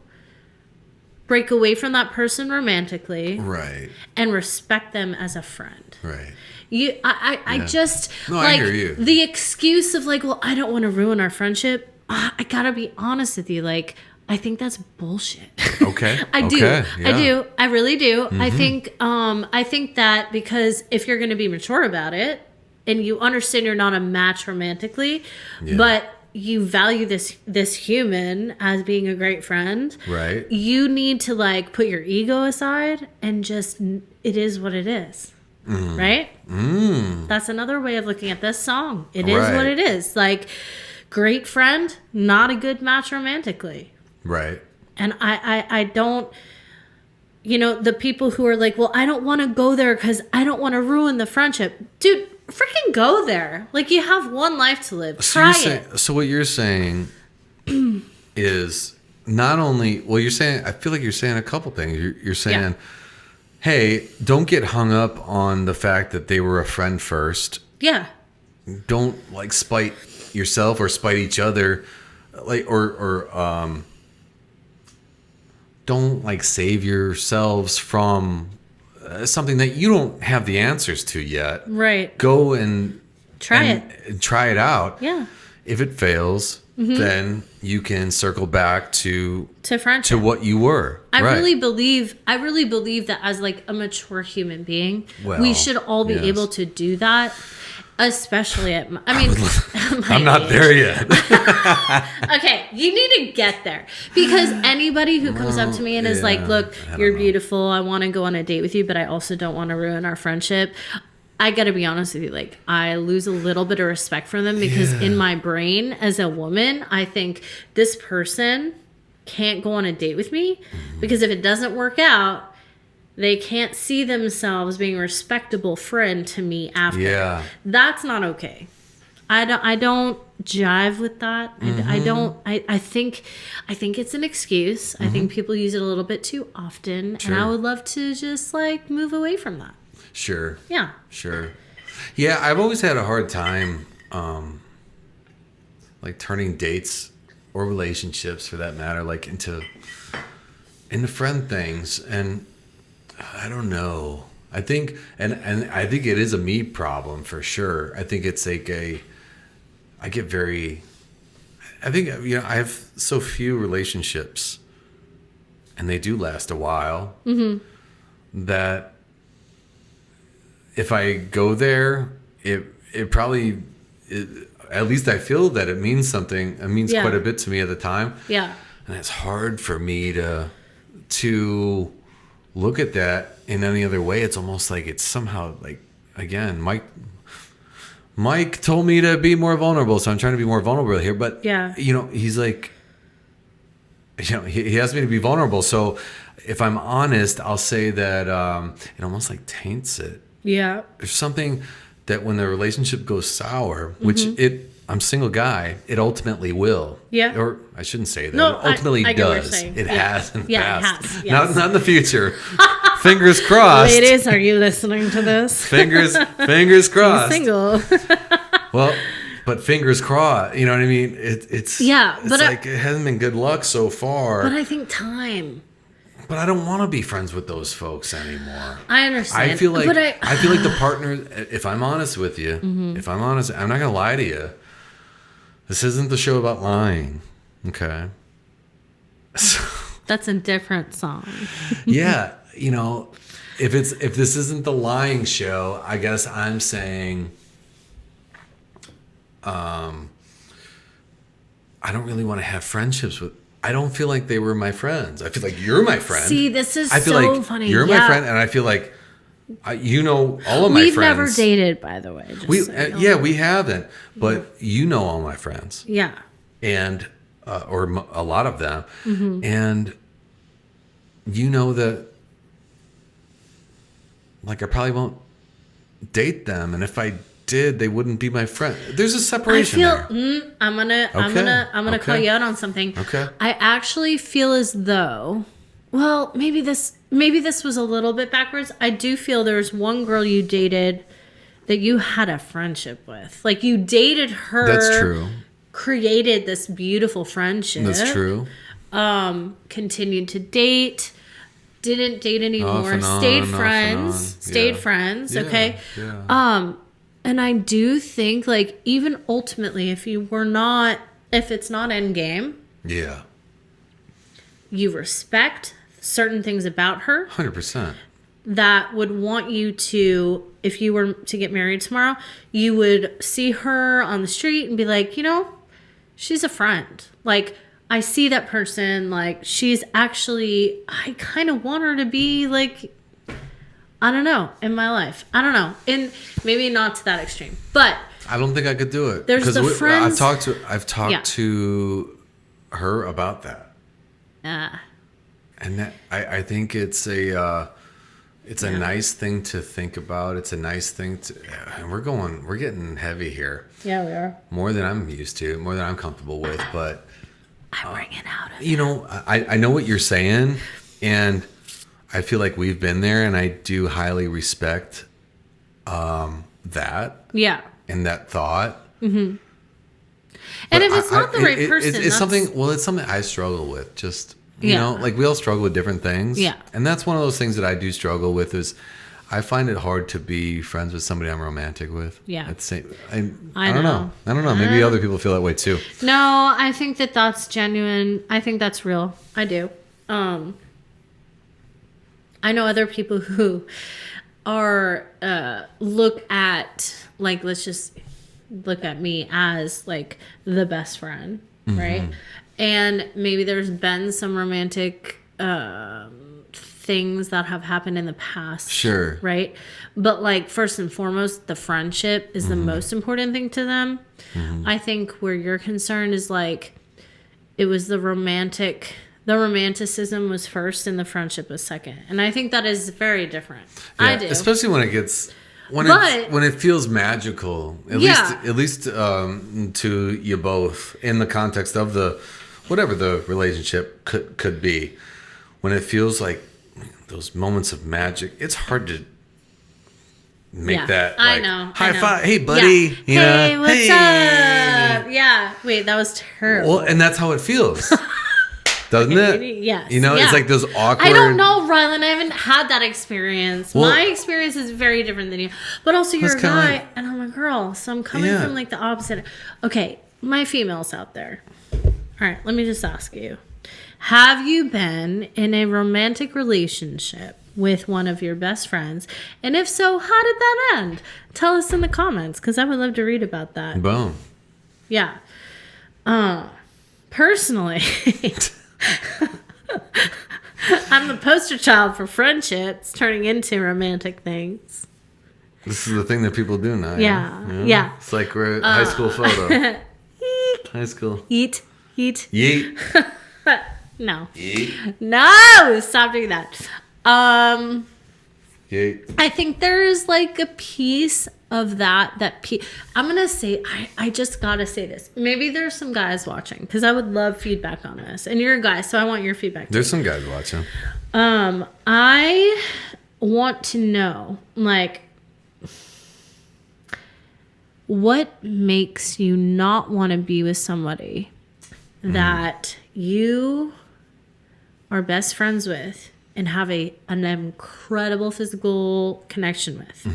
break away from that person romantically, Right. and respect them as a friend. Right. I just, No, like, I hear you. the excuse of, like, well, I don't want to ruin our friendship. I gotta be honest with you. Like, I think that's bullshit. Okay. I do. Okay. I Yeah. do. I really do. I think that because if you're going to be mature about it and you understand you're not a match romantically, but you value this human as being a great friend, Right. you need to, like, put your ego aside and just, it is what it is. Right? That's another way of looking at this song. It is what it is. Like, great friend, not a good match romantically. Right. And I don't, the people who are like, well, I don't want to go there because I don't want to ruin the friendship. Dude, freaking go there. Like, you have one life to live. Try it. So what you're saying is not only, well, you're saying, I feel like you're saying a couple things. You're saying, hey, don't get hung up on the fact that they were a friend first. Yeah. Don't, like, spite yourself or spite each other, like, or don't, like, save yourselves from something that you don't have the answers to yet. Right. Go and Try it out. Yeah. If it fails, then you can circle back to friendship. to what you were. I really believe that as, like, a mature human being, Well, we should all be yes. able to do that, especially at my I'm not age. there yet. Okay, you need to get there, because anybody who comes up to me and is like, look, you're beautiful, I want to go on a date with you, but I also don't want to ruin our friendship. I gotta be honest with you, like, I lose a little bit of respect for them, because in my brain as a woman, I think this person can't go on a date with me, because if it doesn't work out, they can't see themselves being a respectable friend to me after. Yeah. That's not okay. I don't jive with that. I think it's an excuse. I think people use it a little bit too often, and I would love to just, like, move away from that. Sure. Yeah. Sure. Yeah, I've always had a hard time, like, turning dates or relationships, for that matter, like, into friend things, and I don't know. I think, and I think it is a me problem for sure. I think it's like I think, I have so few relationships, and they do last a while, that if I go there, it probably, at least I feel that it means something. It means quite a bit to me at the time. Yeah. And it's hard for me to look at that in any other way. It's almost like it's somehow, like, again, Mike told me to be more vulnerable, so I'm trying to be more vulnerable here. But he's like, he asked me to be vulnerable. So if I'm honest, I'll say that it almost, like, taints it. Yeah. There's something that when the relationship goes sour, which I'm a single guy, it ultimately will. Yeah. Or I shouldn't say that. No, it ultimately I get what you're does. saying. It Yeah. has in the Yeah, it past. has. Yes. Not in the future. Fingers crossed. Ladies, are you listening to this? Fingers crossed. Single. Well, But fingers crossed, you know what I mean? It's but like it hasn't been good luck so far. But I think time. But I don't want to be friends with those folks anymore. I understand. I feel like I feel like the partner. If I'm honest with you, if I'm honest, I'm not gonna lie to you. This isn't the show about lying, okay? So, that's a different song. yeah, you know, if this isn't the lying show, I guess I'm saying, I don't really want to have friendships with. I don't feel like they were my friends. I feel like you're my friend. See, this is I feel so like funny. You're my friend, and I feel like you know all of my We've friends. never dated, by the way. We we haven't, but you know all my friends. Yeah. And or a lot of them, Mm-hmm. and you know that, like, I probably won't date them, and if I did, they wouldn't be my friend. There's a separation there. I'm gonna call you out on something. Okay. I actually feel as though, well, maybe this was a little bit backwards. I do feel there was one girl you dated that you had a friendship with. Like, you dated her. That's true. Created this beautiful friendship. That's true. Continued to date. Didn't date anymore. Off and Stayed on, friends. off and on. Stayed Yeah. friends. Yeah, Okay. yeah. And I do think, like, even ultimately, if it's not end game, Yeah. you respect certain things about her 100%. that would want you to, if you were to get married tomorrow, you would see her on the street and be like, you know, she's a friend. Like, I see that person, like, she's actually, I kind of want her to be, like, I don't know, in my life. I don't know. And maybe not to that extreme. But I don't think I could do it. There's the friends. I've talked to her about that. And that, I think it's a nice thing to think about. It's a nice thing to, and we're getting heavy here. Yeah, we are. More than I'm used to, more than I'm comfortable with. But I'm bringing out of it. you know, I know what you're saying, and I feel like we've been there, and I do highly respect that. Yeah. And that thought. Mm-hmm. And if it's not the right person, it's something. Well, it's something I struggle with. Just you know, like, we all struggle with different things. Yeah. And that's one of those things that I do struggle with. Is I find it hard to be friends with somebody I'm romantic with. Yeah. At the same, I don't know. I don't know. Maybe other people feel that way too. No, I think that's genuine. I think that's real. I do. I know other people who are look at, like, let's just look at me as, like, the best friend, right? And maybe there's been some romantic things that have happened in the past. Sure. Right? But, like, first and foremost, the friendship is the most important thing to them. I think where you're concerned is, like, it was the romanticism was first and the friendship was second. And I think that is very different. Yeah, I do. especially when it gets when it feels magical. At least to you both, in the context of the whatever the relationship could be. When it feels like those moments of magic, it's hard to make that, like, I know. high five, hey buddy, you hey, know, what's hey. up? Yeah. Wait, that was terrible. Well, and that's how it feels. Doesn't it? Yes. You know, yeah. it's like those awkward. I don't know, Ryland. I haven't had that experience. Well, my experience is very different than you. But also, you're a That's kinda guy, like- and I'm a girl. So I'm coming Yeah. from, like, the opposite. Okay, my females out there. All right, let me just ask you. Have you been in a romantic relationship with one of your best friends? And if so, how did that end? Tell us in the comments, because I would love to read about that. Boom. Yeah. Personally, I'm the poster child for friendships turning into romantic things. This is the thing that people do now. Yeah. It's like we're a high school photo. High school. Yeet. Yeet. No. Yeet. No! Stop doing that. Yeet. I think there's, like, a piece of that I'm gonna say, I just gotta say this. Maybe there's some guys watching, because I would love feedback on this. And you're a guy, so I want your feedback too. There's some guys watching. I want to know, like, what makes you not want to be with somebody that you are best friends with and have an incredible physical connection with?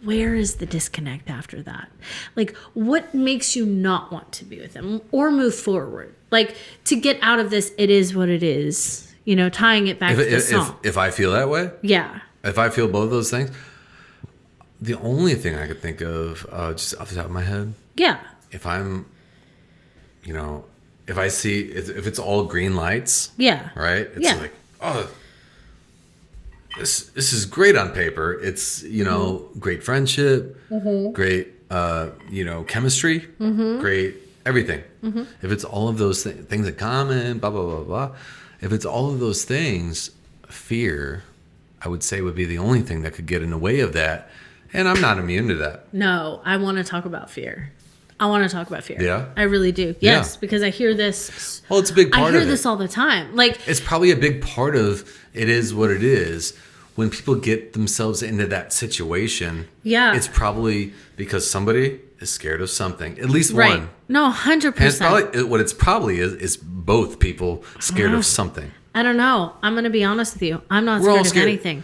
Where is the disconnect after that? Like, what makes you not want to be with them or move forward? Like, to get out of this, it is what it is. You know, tying it back to the song. If I feel that way, Yeah. if I feel both those things, the only thing I could think of, just off the top of my head, Yeah. if I'm, if I see, if it's all green lights, Yeah. right? It's Yeah. like, oh, this is great on paper. It's, great friendship, great, chemistry, great everything. If it's all of those things in common, blah, blah, blah, blah. If it's all of those things, fear, I would say, would be the only thing that could get in the way of that. And I'm not immune to that. No, I want to talk about fear. Yeah? I really do. Yes, because I hear this. Well, it's a big part of it. I hear this all the time. Like, it's probably a big part of it is what it is. When people get themselves into that situation, yeah, it's probably because somebody is scared of something. At least right. one. No, 100%. And it's probably, what it's probably is both people scared of something. I don't know. I'm going to be honest with you. I'm not We're all scared of anything.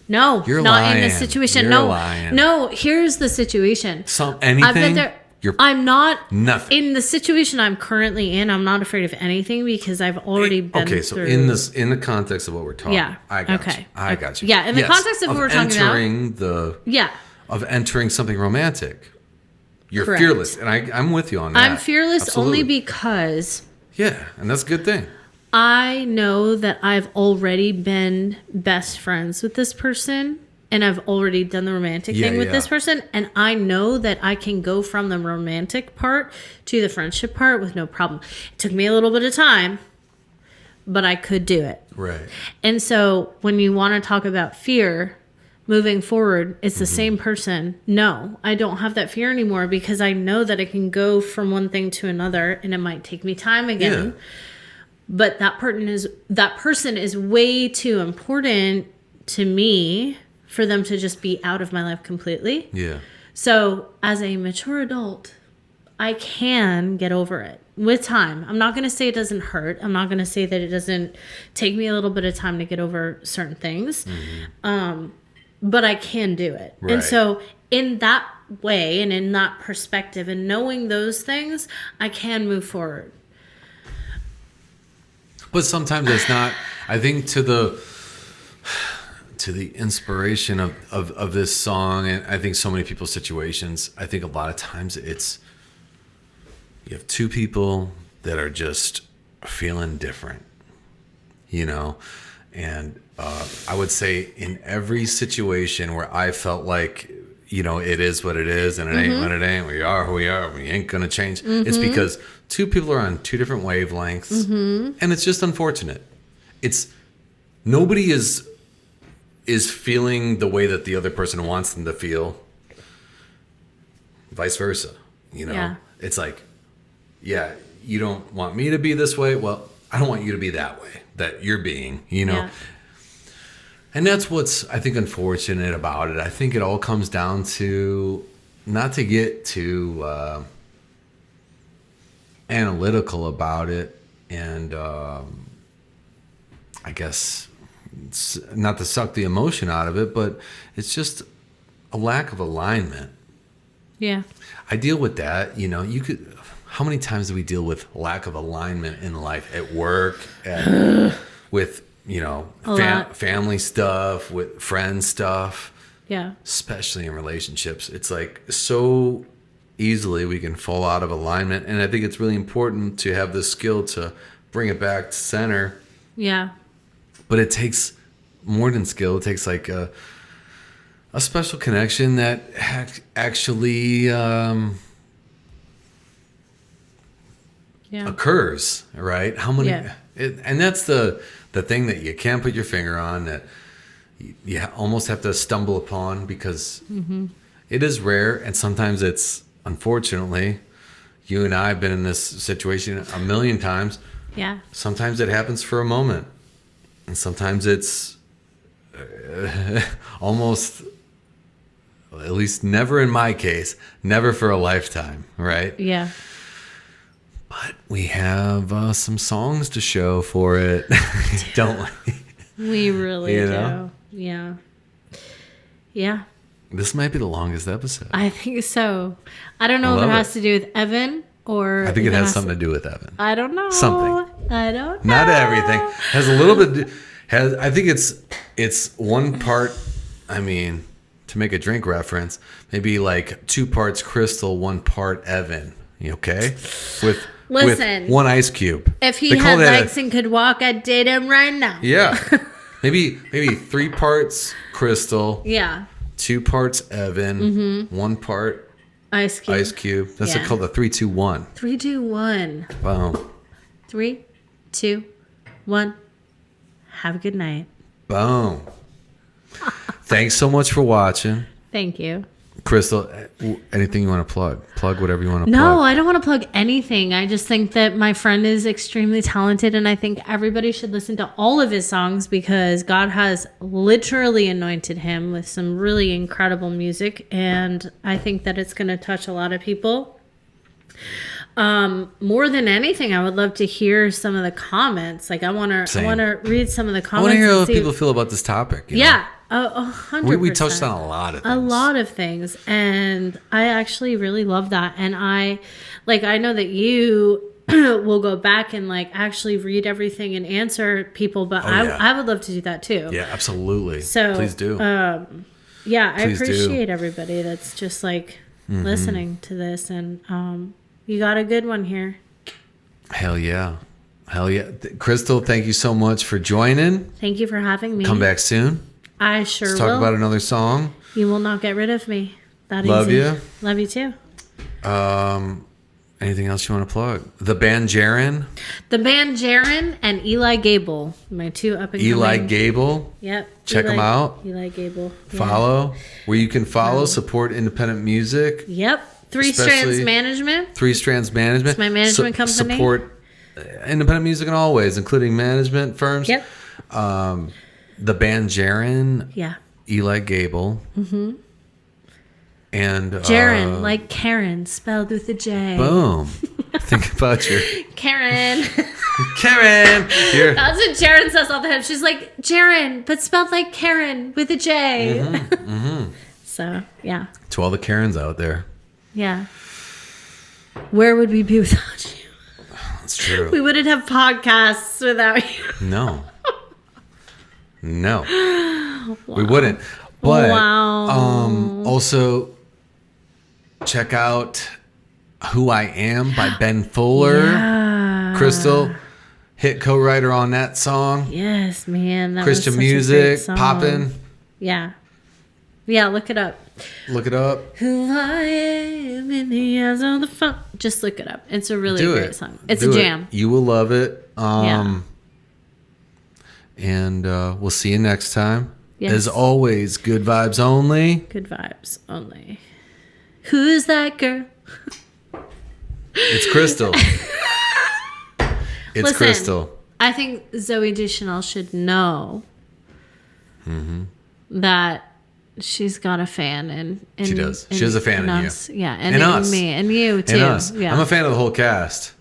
No, You're not lying. in this situation. You're lying. No, here's the situation. Anything? I've been there. I'm not nothing. In the situation I'm currently in. I'm not afraid of anything because I've already been okay, so through. in the context of what we're talking, Yeah. I got Okay. you. I got you. Yeah, in the context of what we're talking about. Of entering something romantic. You're Correct. fearless, and I'm with you on that. I'm fearless Absolutely. only because and that's a good thing. I know that I've already been best friends with this person. And I've already done the romantic thing with this person. And I know that I can go from the romantic part to the friendship part with no problem. It took me a little bit of time, but I could do it. Right. And so when you want to talk about fear moving forward, it's the same person. No, I don't have that fear anymore because I know that I can go from one thing to another and it might take me time again. Yeah. But that person is way too important to me for them to just be out of my life completely. Yeah. So as a mature adult, I can get over it with time. I'm not going to say it doesn't hurt. I'm not going to say that it doesn't take me a little bit of time to get over certain things. But I can do it. Right. And so in that way and in that perspective and knowing those things, I can move forward. But sometimes it's not. I think to the inspiration of this song, and I think so many people's situations, I think a lot of times it's you have two people that are just feeling different, and I would say in every situation where I felt like, it is what it is and it ain't what it ain't, we are who we are, we ain't gonna change. It's because two people are on two different wavelengths, and it's just unfortunate. Nobody is feeling the way that the other person wants them to feel. Vice versa, Yeah. It's like, you don't want me to be this way. Well, I don't want you to be that way that you're being, Yeah. And that's what's, I think, unfortunate about it. I think it all comes down to, not to get too analytical about it, and I guess it's not to suck the emotion out of it, but it's just a lack of alignment. Yeah. I deal with that. How many times do we deal with lack of alignment in life, at work, with, family stuff, with friend stuff? Yeah. Especially in relationships. It's like so easily we can fall out of alignment. And I think it's really important to have the skill to bring it back to center. Yeah. But it takes more than skill. It takes like a special connection that actually occurs, right? How many? Yeah. And that's the thing that you can't put your finger on, that you almost have to stumble upon, because it is rare, and sometimes it's, unfortunately, you and I have been in this situation a million times. Yeah. Sometimes it happens for a moment, and sometimes it's almost at least never in my case, never for a lifetime, right? Yeah. But we have some songs to show for it, don't we? We really You do. know? Yeah. Yeah. This might be the longest episode. I think so. I don't know I if it love has it. to do with Evan or. I think if it has something to do with Evan. I don't know. Something. I don't know. Not everything. Has a little bit. I think it's one part. I mean, to make a drink reference, maybe like 2 parts Krystal, 1 part Evan. You okay? Listen. With 1 ice cube. If he They call had that legs and could walk, I'd date him right now. Yeah. Maybe 3 parts Krystal, Yeah. 2 parts Evan, 1 part Ice Cube. ice cube. That's Yeah. called the 3, 2, 1. 3, 2, 1. Boom. 3, 2, 1. Have a good night. Boom. Thanks so much for watching. Thank you. Krystal, anything you want to plug? Plug whatever you want to No, plug. I don't want to plug anything. I just think that my friend is extremely talented, and I think everybody should listen to all of his songs because God has literally anointed him with some really incredible music, and I think that it's going to touch a lot of people. More than anything, I would love to hear some of the comments. Like I want to read some of the I comments. want to hear and how see- people feel about this topic. you know? Yeah, 100%. We touched on a lot of things. A lot of things, and I actually really love that. And I know that you will go back and like actually read everything and answer people, but yeah. I would love to do that too. Yeah, absolutely. So Please do. Yeah, I Please do. appreciate everybody that's just like listening to this, and you got a good one here. Hell yeah. Hell yeah. Krystal, thank you so much for joining. Thank you for having me. Come back soon. I sure Let's will. talk about another song. You will not get rid of me. That Love easy. you. Love you too. Anything else you want to plug? The band Jaren, The band Jaren and Eli Gable, my 2 up and coming. Eli Gable. Yep. Check 'em out. Eli Gable. Yeah. Follow where you can follow, support independent music. Yep. 3 Especially- Strands Management. 3 Strands Management. It's my management company. Support independent music in all ways, including management firms. Yep. The band Jaren, Yeah. Eli Gable. Mm-hmm. And Jaren, like Karen, spelled with a J. boom. Think about your Karen. Karen. Here. That's what Jaren says all the time. She's like, Jaren, but spelled like Karen with a J. So, yeah. To all the Karens out there. Yeah. Where would we be without you? That's true. We wouldn't have podcasts without you. No. No. We wouldn't. But Wow. also check out Who I Am by Ben Fuller. Yeah. Krystal, hit co-writer on that song. Yes, man. That Christian was such a music, great song. poppin'. Yeah. Yeah, look it up. Look it up. Who I am in the eyes of the fun. Just look it up. It's a really Do great it. song. It's Do a it. jam. You will love it. Yeah. And we'll see you next time. Yes. As always, good vibes only. Good vibes only. Who's that girl? It's Krystal. It's Listen, Krystal. I think Zoe Deschanel should know that she's got a fan, and She does. She has a fan in you. us. Yeah, and In in us. me, and you too. And us. Yeah. I'm a fan of the whole cast.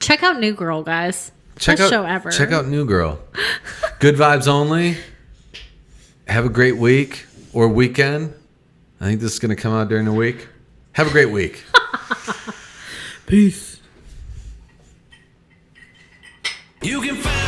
Check out New Girl, guys. Check Best out show ever. Check out New Girl. Good vibes only. Have a great week or weekend. I think this is going to come out during the week. Have a great week. Peace. You can find